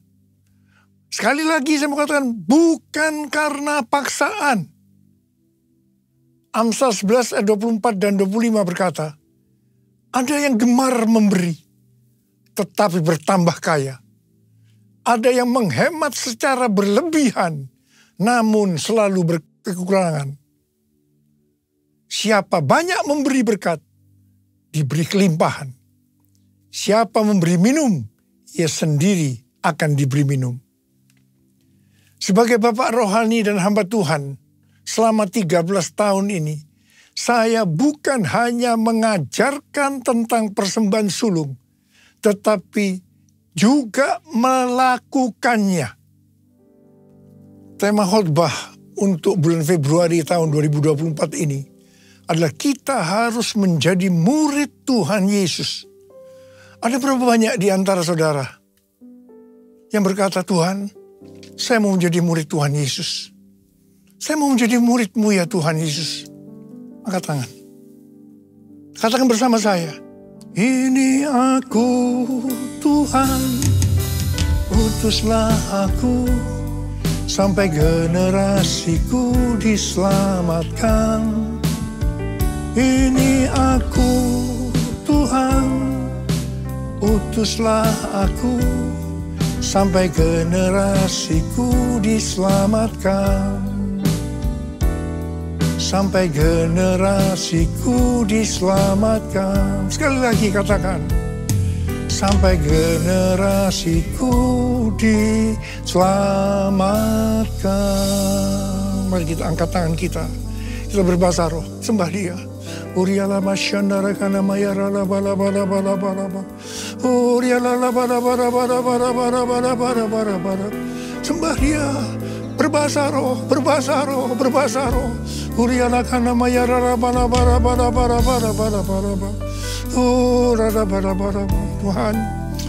Sekali lagi saya mau katakan, bukan karena paksaan. Amsal 11 ayat 24 dan 25 berkata, ada yang gemar memberi, tetapi bertambah kaya. Ada yang menghemat secara berlebihan, namun selalu berkekurangan. Siapa banyak memberi berkat, diberi kelimpahan. Siapa memberi minum, ia sendiri akan diberi minum. Sebagai bapak rohani dan hamba Tuhan, selama 13 tahun ini, saya bukan hanya mengajarkan tentang persembahan sulung, tetapi juga melakukannya. Tema khotbah untuk bulan Februari tahun 2024 ini adalah kita harus menjadi murid Tuhan Yesus. Ada berapa banyak di antara saudara yang berkata, Tuhan, saya mau menjadi murid Tuhan Yesus. Saya mau menjadi murid-Mu ya Tuhan Yesus. Angkat tangan. Katakan bersama saya. Ini aku Tuhan, utuslah aku, sampai generasiku diselamatkan. Ini aku Tuhan, utuslah aku, sampai generasiku diselamatkan. Sampai generasiku diselamatkan. Sekali lagi katakan. Sampai generasiku diselamatkan. Mari kita angkat tangan kita. Kita berbahasa roh. Sembah Dia. Uriala masyandara kana mayara la bala bala bala bala bala. Uriala la bala bala bala bala bala bala bala bala bala. Sembah Dia. Berbahasa roh, berbahasa roh, berbahasa roh. Uriala kana mayara la bala bala bala bala bala bala bala. Tuhan,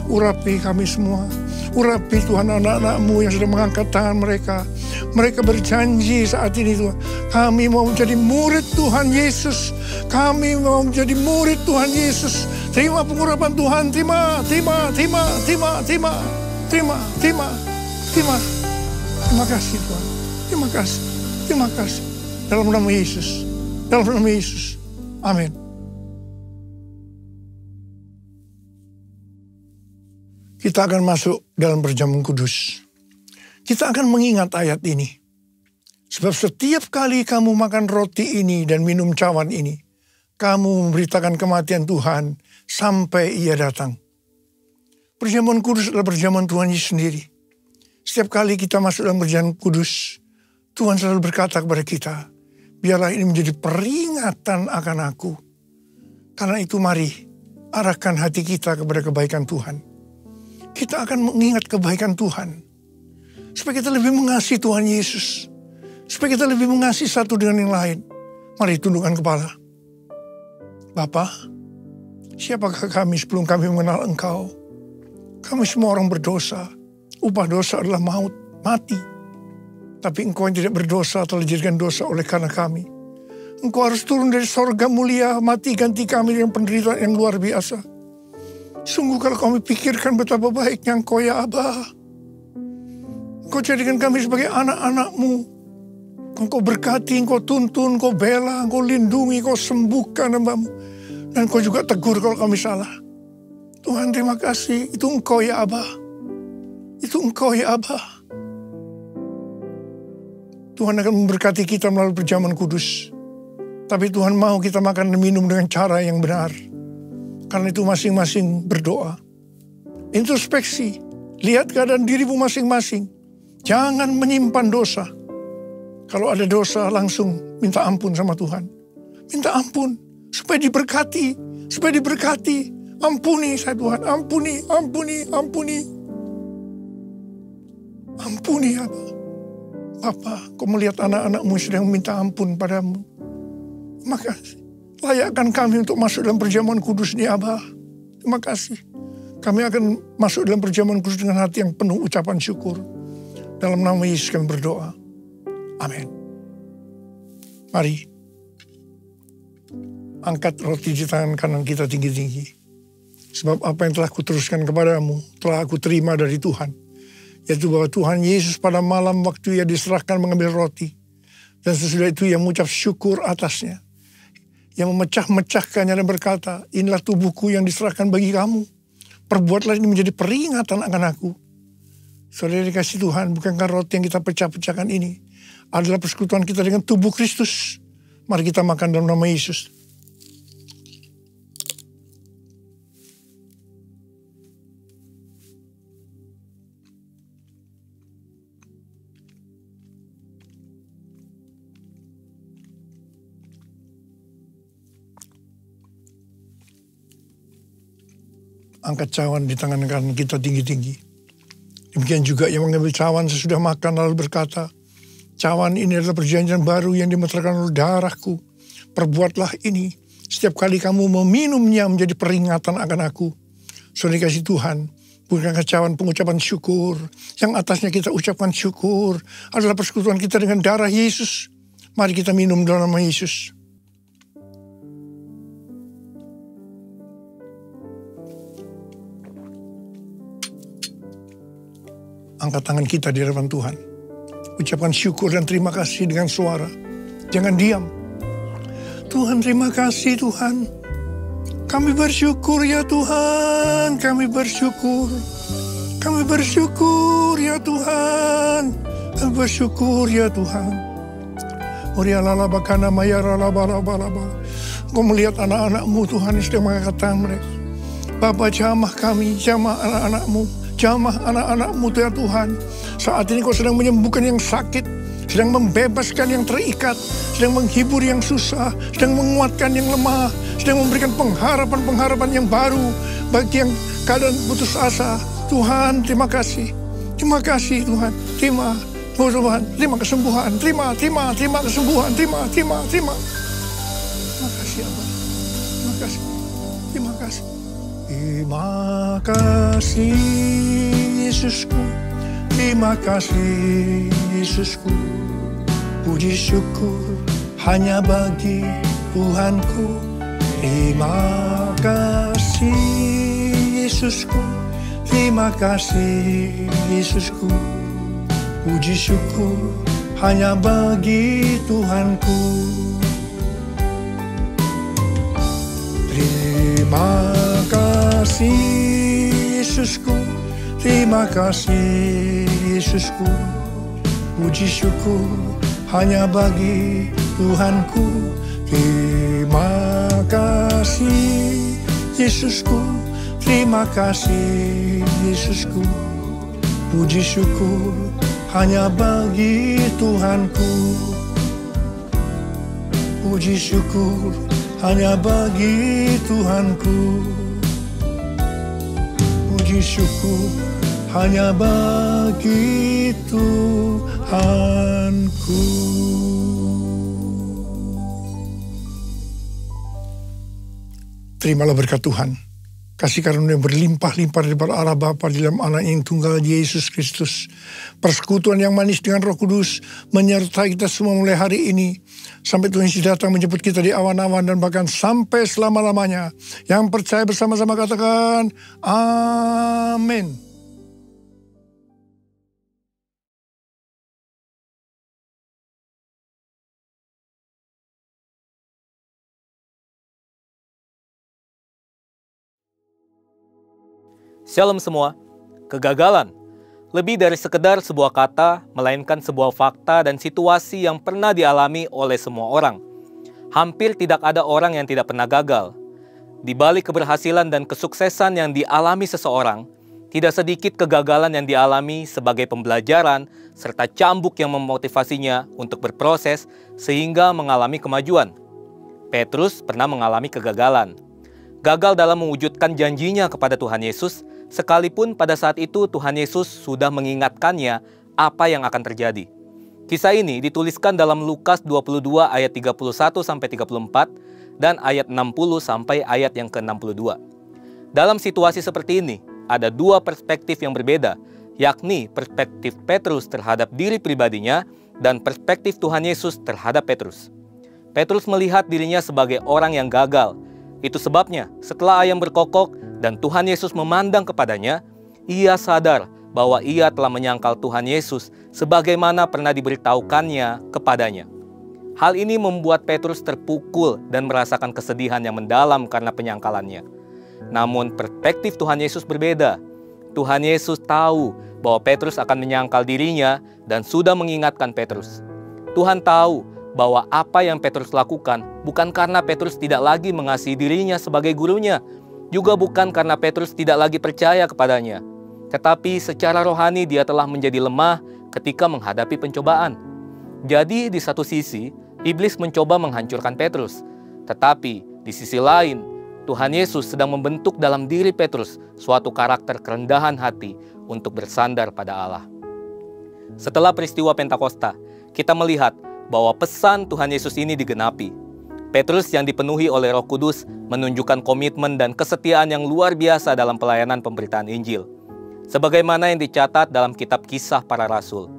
urapi kami semua. Urapi Tuhan anak-anak-Mu yang sudah mengangkat tangan mereka. Mereka berjanji saat ini Tuhan. Kami mau menjadi murid Tuhan Yesus. Kami mau menjadi murid Tuhan Yesus. Terima pengurapan Tuhan. Terima. Terima kasih Tuhan. Terima kasih. Terima kasih. Dalam nama Yesus. Dalam nama Yesus. Amin. Kita akan masuk dalam perjamuan kudus. Kita akan mengingat ayat ini. Sebab setiap kali kamu makan roti ini dan minum cawan ini, kamu memberitakan kematian Tuhan sampai Ia datang. Perjamuan kudus adalah perjamuan Tuhan Yesus sendiri. Setiap kali kita masuk dalam perjamuan kudus, Tuhan selalu berkata kepada kita, biarlah ini menjadi peringatan akan aku. Karena itu mari arahkan hati kita kepada kebaikan Tuhan. Kita akan mengingat kebaikan Tuhan. Supaya kita lebih mengasihi Tuhan Yesus. Supaya kita lebih mengasihi satu dengan yang lain. Mari tundukkan kepala. Bapa, siapakah kami sebelum kami mengenal Engkau? Kami semua orang berdosa. Upah dosa adalah maut, mati. Tapi Engkau yang tidak berdosa telah dijadikan dosa oleh karena kami. Engkau harus turun dari sorga mulia, mati ganti kami dengan penderitaan yang luar biasa. Sungguh kalau kami pikirkan betapa baiknya Engkau ya Aba. Engkau jadikan kami sebagai anak-anak-Mu. Engkau berkati, Engkau tuntun, Engkau bela, Engkau lindungi, Engkau sembuhkan hamba-Mu. Dan Engkau juga tegur kalau kami salah. Tuhan terima kasih, itu Engkau ya Aba. Itu Engkau ya Aba. Tuhan akan memberkati kita melalui perjamuan kudus. Tapi Tuhan mau kita makan dan minum dengan cara yang benar. Karena itu masing-masing berdoa. Introspeksi. Lihat keadaan dirimu masing-masing. Jangan menyimpan dosa. Kalau ada dosa langsung minta ampun sama Tuhan. Minta ampun. Supaya diberkati. Supaya diberkati. Ampuni saya Tuhan. Ampuni. Ampuni ya Bapa. Kau melihat anak-anak-Mu sedang meminta ampun padamu. Maka layakkan kami untuk masuk dalam perjamuan kudus ini, Abah. Terima kasih. Kami akan masuk dalam perjamuan kudus dengan hati yang penuh ucapan syukur. Dalam nama Yesus kami berdoa. Amin. Mari. Angkat roti di tangan kanan kita tinggi-tinggi. Sebab apa yang telah kuteruskan kepadamu, telah aku terima dari Tuhan. Yaitu bahwa Tuhan Yesus pada malam waktu Ia diserahkan mengambil roti. Dan sesudah itu Ia mengucap syukur atasnya. Yang memecah-mecahkannya dan berkata, inilah tubuhku yang diserahkan bagi kamu. Perbuatlah ini menjadi peringatan akan aku. Saudara dikasih Tuhan, bukankah roti yang kita pecah-pecahkan ini adalah persekutuan kita dengan tubuh Kristus? Mari kita makan dalam nama Yesus. Angkat cawan di tangan kanan kita tinggi-tinggi. Demikian juga yang mengambil cawan sesudah makan lalu berkata, cawan ini adalah perjanjian baru yang dimeterkan oleh darahku. Perbuatlah ini setiap kali kamu meminumnya menjadi peringatan akan aku. Saudara dikasih Tuhan, bukankah cawan pengucapan syukur, yang atasnya kita ucapkan syukur, adalah persekutuan kita dengan darah Yesus. Mari kita minum dalam nama Yesus. Angkat tangan kita di hadapan Tuhan. Ucapkan syukur dan terima kasih dengan suara. Jangan diam. Tuhan, terima kasih Tuhan. Kami bersyukur ya Tuhan. Kami bersyukur. Kami bersyukur ya Tuhan. Kami bersyukur ya Tuhan. Kau melihat anak-anakmu Tuhan yang sedang mengangkat tangan mereka. Bapa, jamah kami, jamah anak-anakmu. Jamah anak-anakmu ya Tuhan. Saat ini kau sedang menyembuhkan yang sakit, sedang membebaskan yang terikat, sedang menghibur yang susah, sedang menguatkan yang lemah, sedang memberikan pengharapan-pengharapan yang baru bagi yang keadaan putus asa. Tuhan, terima kasih. Terima kasih Tuhan. Terima Tuhan, terima kesembuhan, terima kesembuhan, terima. Terima kasih Abah. Terima kasih. Terima kasih. Terima kasih Yesusku, terima kasih Yesusku. Puji syukur hanya bagi Tuhanku. Terima kasih Yesusku, terima kasih Yesusku. Puji syukur hanya bagi Tuhanku. Terima kasih Yesusku, terima kasih Yesusku. Puji syukur hanya bagi Tuhanku. Terima kasih Yesusku, terima kasih Yesusku. Puji syukur hanya bagi Tuhanku. Puji syukur hanya bagi Tuhanku. Puji syukur hanya bagi Tuhanku. Terimalah berkat Tuhan. Kasih karunia yang berlimpah-limpah daripada Allah Bapa di dalam Anak yang tunggal Yesus Kristus. Persekutuan yang manis dengan Roh Kudus menyertai kita semua mulai hari ini. Sampai Tuhan Yesus datang menjemput kita di awan-awan dan bahkan sampai selama-lamanya. Yang percaya bersama-sama katakan, amin. Shalom semua. Kegagalan lebih dari sekedar sebuah kata, melainkan sebuah fakta dan situasi yang pernah dialami oleh semua orang. Hampir tidak ada orang yang tidak pernah gagal. Di balik keberhasilan dan kesuksesan yang dialami seseorang, tidak sedikit kegagalan yang dialami sebagai pembelajaran serta cambuk yang memotivasinya untuk berproses sehingga mengalami kemajuan. Petrus pernah mengalami kegagalan. Gagal dalam mewujudkan janjinya kepada Tuhan Yesus, sekalipun pada saat itu Tuhan Yesus sudah mengingatkannya apa yang akan terjadi. Kisah ini dituliskan dalam Lukas 22 ayat 31-34 dan ayat 60 sampai ayat yang ke-62. Dalam situasi seperti ini, ada dua perspektif yang berbeda, yakni perspektif Petrus terhadap diri pribadinya dan perspektif Tuhan Yesus terhadap Petrus. Petrus melihat dirinya sebagai orang yang gagal. Itu sebabnya setelah ayam berkokok dan Tuhan Yesus memandang kepadanya, ia sadar bahwa ia telah menyangkal Tuhan Yesus sebagaimana pernah diberitahukannya kepadanya. Hal ini membuat Petrus terpukul dan merasakan kesedihan yang mendalam karena penyangkalannya. Namun perspektif Tuhan Yesus berbeda. Tuhan Yesus tahu bahwa Petrus akan menyangkal dirinya dan sudah mengingatkan Petrus. Tuhan tahu bahwa apa yang Petrus lakukan bukan karena Petrus tidak lagi mengasihi dirinya sebagai gurunya, juga bukan karena Petrus tidak lagi percaya kepadanya, tetapi secara rohani dia telah menjadi lemah ketika menghadapi pencobaan. Jadi di satu sisi, iblis mencoba menghancurkan Petrus, tetapi di sisi lain, Tuhan Yesus sedang membentuk dalam diri Petrus suatu karakter kerendahan hati untuk bersandar pada Allah. Setelah peristiwa Pentakosta, kita melihat bahwa pesan Tuhan Yesus ini digenapi. Petrus yang dipenuhi oleh Roh Kudus menunjukkan komitmen dan kesetiaan yang luar biasa dalam pelayanan pemberitaan Injil, sebagaimana yang dicatat dalam kitab Kisah Para Rasul.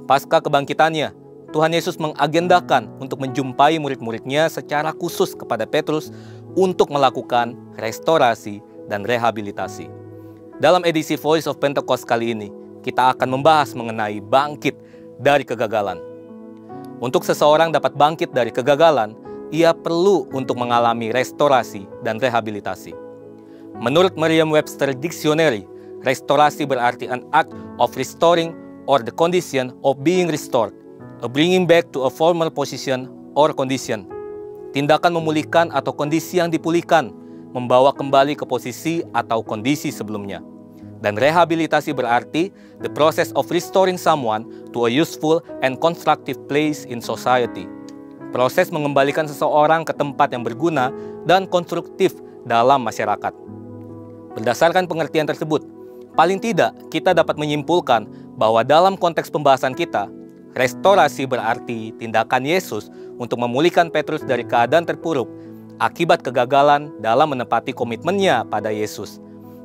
Pasca kebangkitannya, Tuhan Yesus mengagendakan untuk menjumpai murid-muridnya secara khusus kepada Petrus untuk melakukan restorasi dan rehabilitasi. Dalam edisi Voice of Pentecost kali ini, kita akan membahas mengenai bangkit dari kegagalan. Untuk seseorang dapat bangkit dari kegagalan, ia perlu untuk mengalami restorasi dan rehabilitasi. Menurut Merriam-Webster Dictionary, restorasi berarti an act of restoring or the condition of being restored, a bringing back to a former position or condition. Tindakan memulihkan atau kondisi yang dipulihkan, membawa kembali ke posisi atau kondisi sebelumnya. Dan rehabilitasi berarti the process of restoring someone to a useful and constructive place in society. Proses mengembalikan seseorang ke tempat yang berguna dan konstruktif dalam masyarakat. Berdasarkan pengertian tersebut, paling tidak kita dapat menyimpulkan bahwa dalam konteks pembahasan kita, restorasi berarti tindakan Yesus untuk memulihkan Petrus dari keadaan terpuruk akibat kegagalan dalam menepati komitmennya pada Yesus.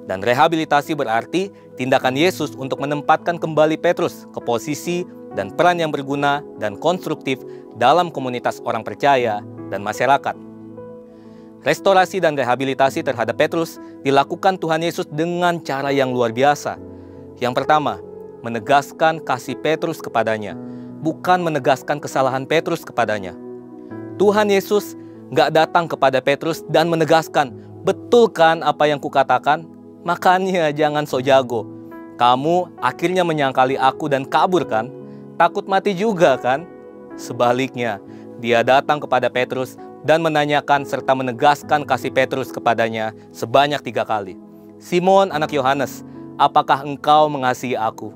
Dan rehabilitasi berarti tindakan Yesus untuk menempatkan kembali Petrus ke posisi dan peran yang berguna dan konstruktif dalam komunitas orang percaya dan masyarakat. Restorasi dan rehabilitasi terhadap Petrus dilakukan Tuhan Yesus dengan cara yang luar biasa. Yang pertama, menegaskan kasih Petrus kepadanya, bukan menegaskan kesalahan Petrus kepadanya. Tuhan Yesus nggak datang kepada Petrus dan menegaskan, betul kan apa yang kukatakan? Makanya jangan sok jago. Kamu akhirnya menyangkali aku dan kabur kan? Takut mati juga kan? Sebaliknya, dia datang kepada Petrus dan menanyakan serta menegaskan kasih Petrus kepadanya sebanyak 3 kali. Simon anak Yohanes, apakah engkau mengasihi aku?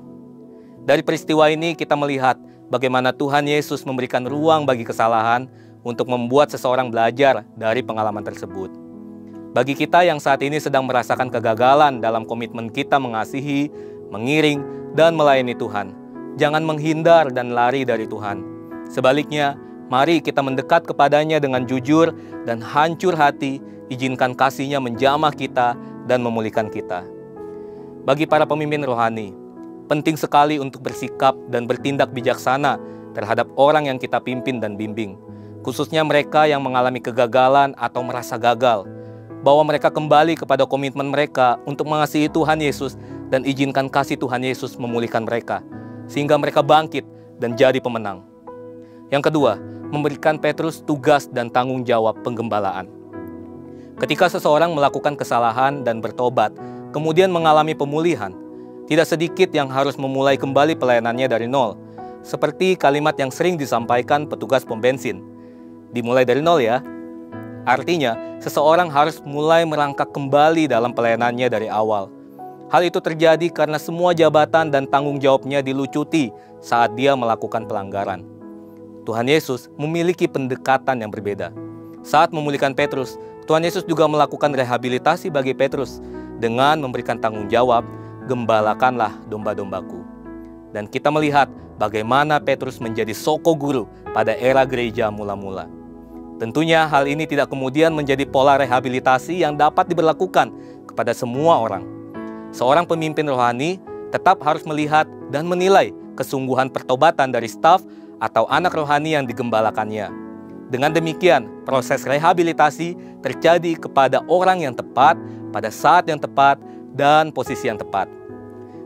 Dari peristiwa ini kita melihat bagaimana Tuhan Yesus memberikan ruang bagi kesalahan untuk membuat seseorang belajar dari pengalaman tersebut. Bagi kita yang saat ini sedang merasakan kegagalan dalam komitmen kita mengasihi, mengiring, dan melayani Tuhan, jangan menghindar dan lari dari Tuhan. Sebaliknya, mari kita mendekat kepadanya dengan jujur dan hancur hati, izinkan kasih-Nya menjamah kita dan memulihkan kita. Bagi para pemimpin rohani, penting sekali untuk bersikap dan bertindak bijaksana terhadap orang yang kita pimpin dan bimbing, khususnya mereka yang mengalami kegagalan atau merasa gagal, bahwa mereka kembali kepada komitmen mereka untuk mengasihi Tuhan Yesus dan izinkan kasih Tuhan Yesus memulihkan mereka, sehingga mereka bangkit dan jadi pemenang. Yang kedua, memberikan Petrus tugas dan tanggung jawab penggembalaan. Ketika seseorang melakukan kesalahan dan bertobat, kemudian mengalami pemulihan, tidak sedikit yang harus memulai kembali pelayanannya dari nol, seperti kalimat yang sering disampaikan petugas pom bensin. Dimulai dari nol ya. Artinya, seseorang harus mulai merangkak kembali dalam pelayanannya dari awal. Hal itu terjadi karena semua jabatan dan tanggung jawabnya dilucuti saat dia melakukan pelanggaran. Tuhan Yesus memiliki pendekatan yang berbeda. Saat memulihkan Petrus, Tuhan Yesus juga melakukan rehabilitasi bagi Petrus dengan memberikan tanggung jawab, gembalakanlah domba-dombaku. Dan kita melihat bagaimana Petrus menjadi soko guru pada era gereja mula-mula. Tentunya hal ini tidak kemudian menjadi pola rehabilitasi yang dapat diberlakukan kepada semua orang. Seorang pemimpin rohani tetap harus melihat dan menilai kesungguhan pertobatan dari staf atau anak rohani yang digembalakannya. Dengan demikian, proses rehabilitasi terjadi kepada orang yang tepat, pada saat yang tepat, dan posisi yang tepat.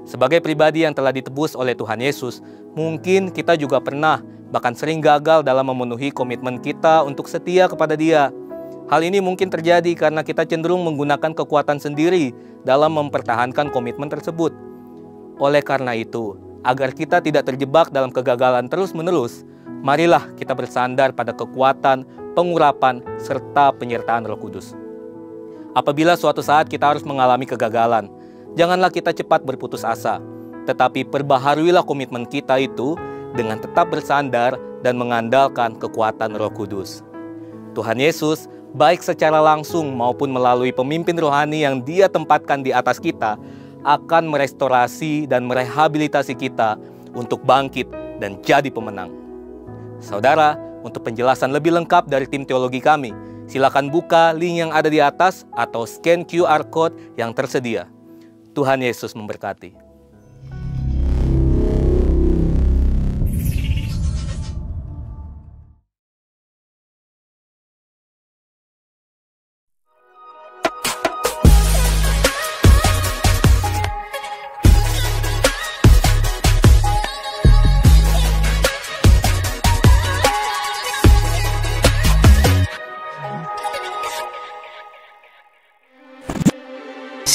Sebagai pribadi yang telah ditebus oleh Tuhan Yesus, mungkin kita juga pernah bahkan sering gagal dalam memenuhi komitmen kita untuk setia kepada Dia. Hal ini mungkin terjadi karena kita cenderung menggunakan kekuatan sendiri dalam mempertahankan komitmen tersebut. Oleh karena itu, agar kita tidak terjebak dalam kegagalan terus-menerus, marilah kita bersandar pada kekuatan, pengurapan, serta penyertaan Roh Kudus. Apabila suatu saat kita harus mengalami kegagalan, janganlah kita cepat berputus asa, tetapi perbaharuilah komitmen kita itu dengan tetap bersandar dan mengandalkan kekuatan Roh Kudus. Tuhan Yesus, baik secara langsung maupun melalui pemimpin rohani yang Dia tempatkan di atas kita, akan merestorasi dan merehabilitasi kita untuk bangkit dan jadi pemenang. Saudara, untuk penjelasan lebih lengkap dari tim teologi kami, silakan buka link yang ada di atas atau scan QR Code yang tersedia. Tuhan Yesus memberkati.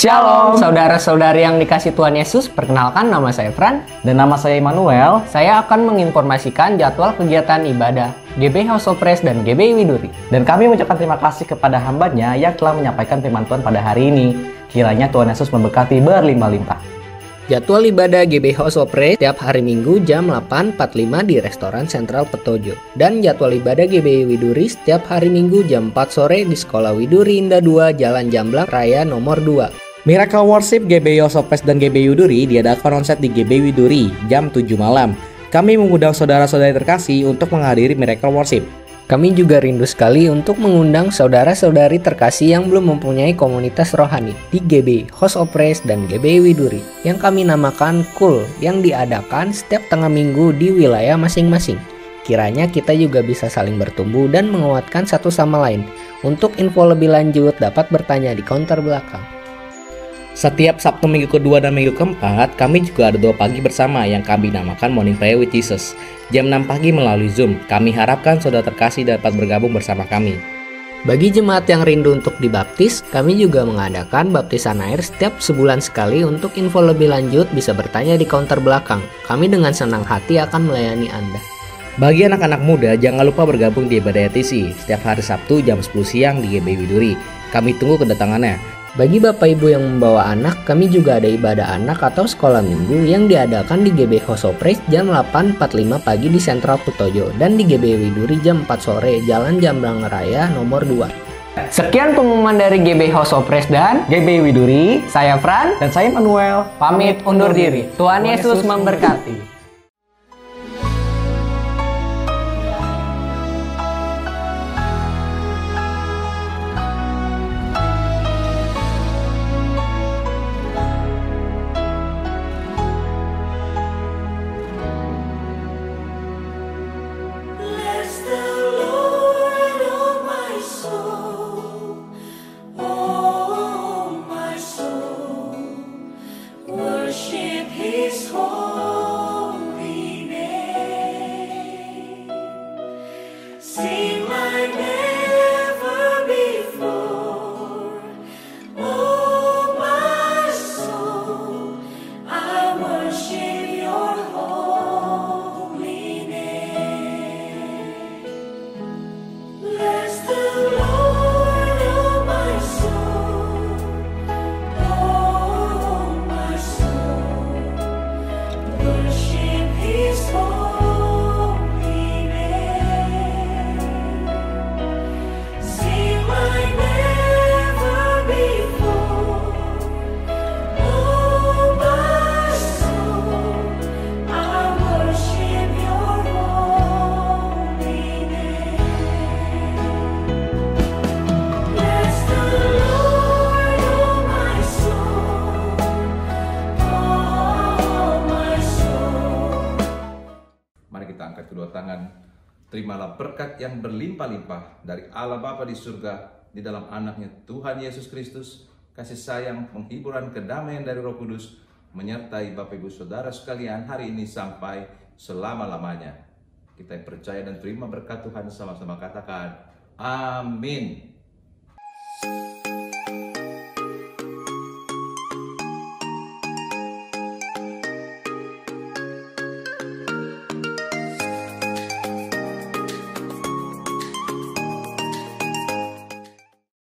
Shalom saudara-saudari yang dikasih Tuhan Yesus, perkenalkan nama saya Fran. Dan nama saya Immanuel. Saya akan menginformasikan jadwal kegiatan ibadah GBI House of Praise dan GBI Widuri. Dan kami mengucapkan terima kasih kepada hambanya yang telah menyampaikan firman Tuhan pada hari ini. Kiranya Tuhan Yesus memberkati berlimpah-limpah. Jadwal ibadah GBI House of Praise setiap hari Minggu jam 8.45 di Restoran Sentral Petojo. Dan jadwal ibadah GBI Widuri setiap hari Minggu jam 4 sore di Sekolah Widuri Indah 2, Jalan Jamblang Raya nomor 2. Miracle Worship GBI House of Praise dan GBI Widuri diadakan onsite di GBI Widuri jam 7 malam. Kami mengundang saudara-saudari terkasih untuk menghadiri Miracle Worship. Kami juga rindu sekali untuk mengundang saudara-saudari terkasih yang belum mempunyai komunitas rohani di GBI House of Praise dan GBI Widuri yang kami namakan KUL, yang diadakan setiap tengah minggu di wilayah masing-masing. Kiranya kita juga bisa saling bertumbuh dan menguatkan satu sama lain. Untuk info lebih lanjut dapat bertanya di counter belakang. Setiap Sabtu minggu kedua dan minggu keempat, kami juga ada doa pagi bersama yang kami namakan Morning Prayer with Jesus. Jam 6 pagi melalui Zoom. Kami harapkan saudara terkasih dapat bergabung bersama kami. Bagi jemaat yang rindu untuk dibaptis, kami juga mengadakan baptisan air setiap sebulan sekali. Untuk info lebih lanjut bisa bertanya di counter belakang. Kami dengan senang hati akan melayani Anda. Bagi anak-anak muda, jangan lupa bergabung di ibadah ETC setiap hari Sabtu jam 10 siang di GBI Widuri. Kami tunggu kedatangannya. Bagi Bapak Ibu yang membawa anak, kami juga ada ibadah anak atau sekolah minggu yang diadakan di GBI House of Praise jam 8.45 pagi di Sentral Petojo dan di GBI Widuri jam 4 sore Jalan Jamblang Raya nomor 2. Sekian pengumuman dari GBI House of Praise dan GBI Widuri. saya Fran Dan saya Immanuel. pamit undur diri. Tuhan Yesus memberkati. Terimalah berkat yang berlimpah-limpah dari Allah Bapa di surga, di dalam anaknya Tuhan Yesus Kristus, kasih sayang, penghiburan, kedamaian dari Roh Kudus, menyertai Bapak Ibu Saudara sekalian hari ini sampai selama-lamanya. Kita yang percaya dan terima berkat Tuhan sama-sama katakan, amin.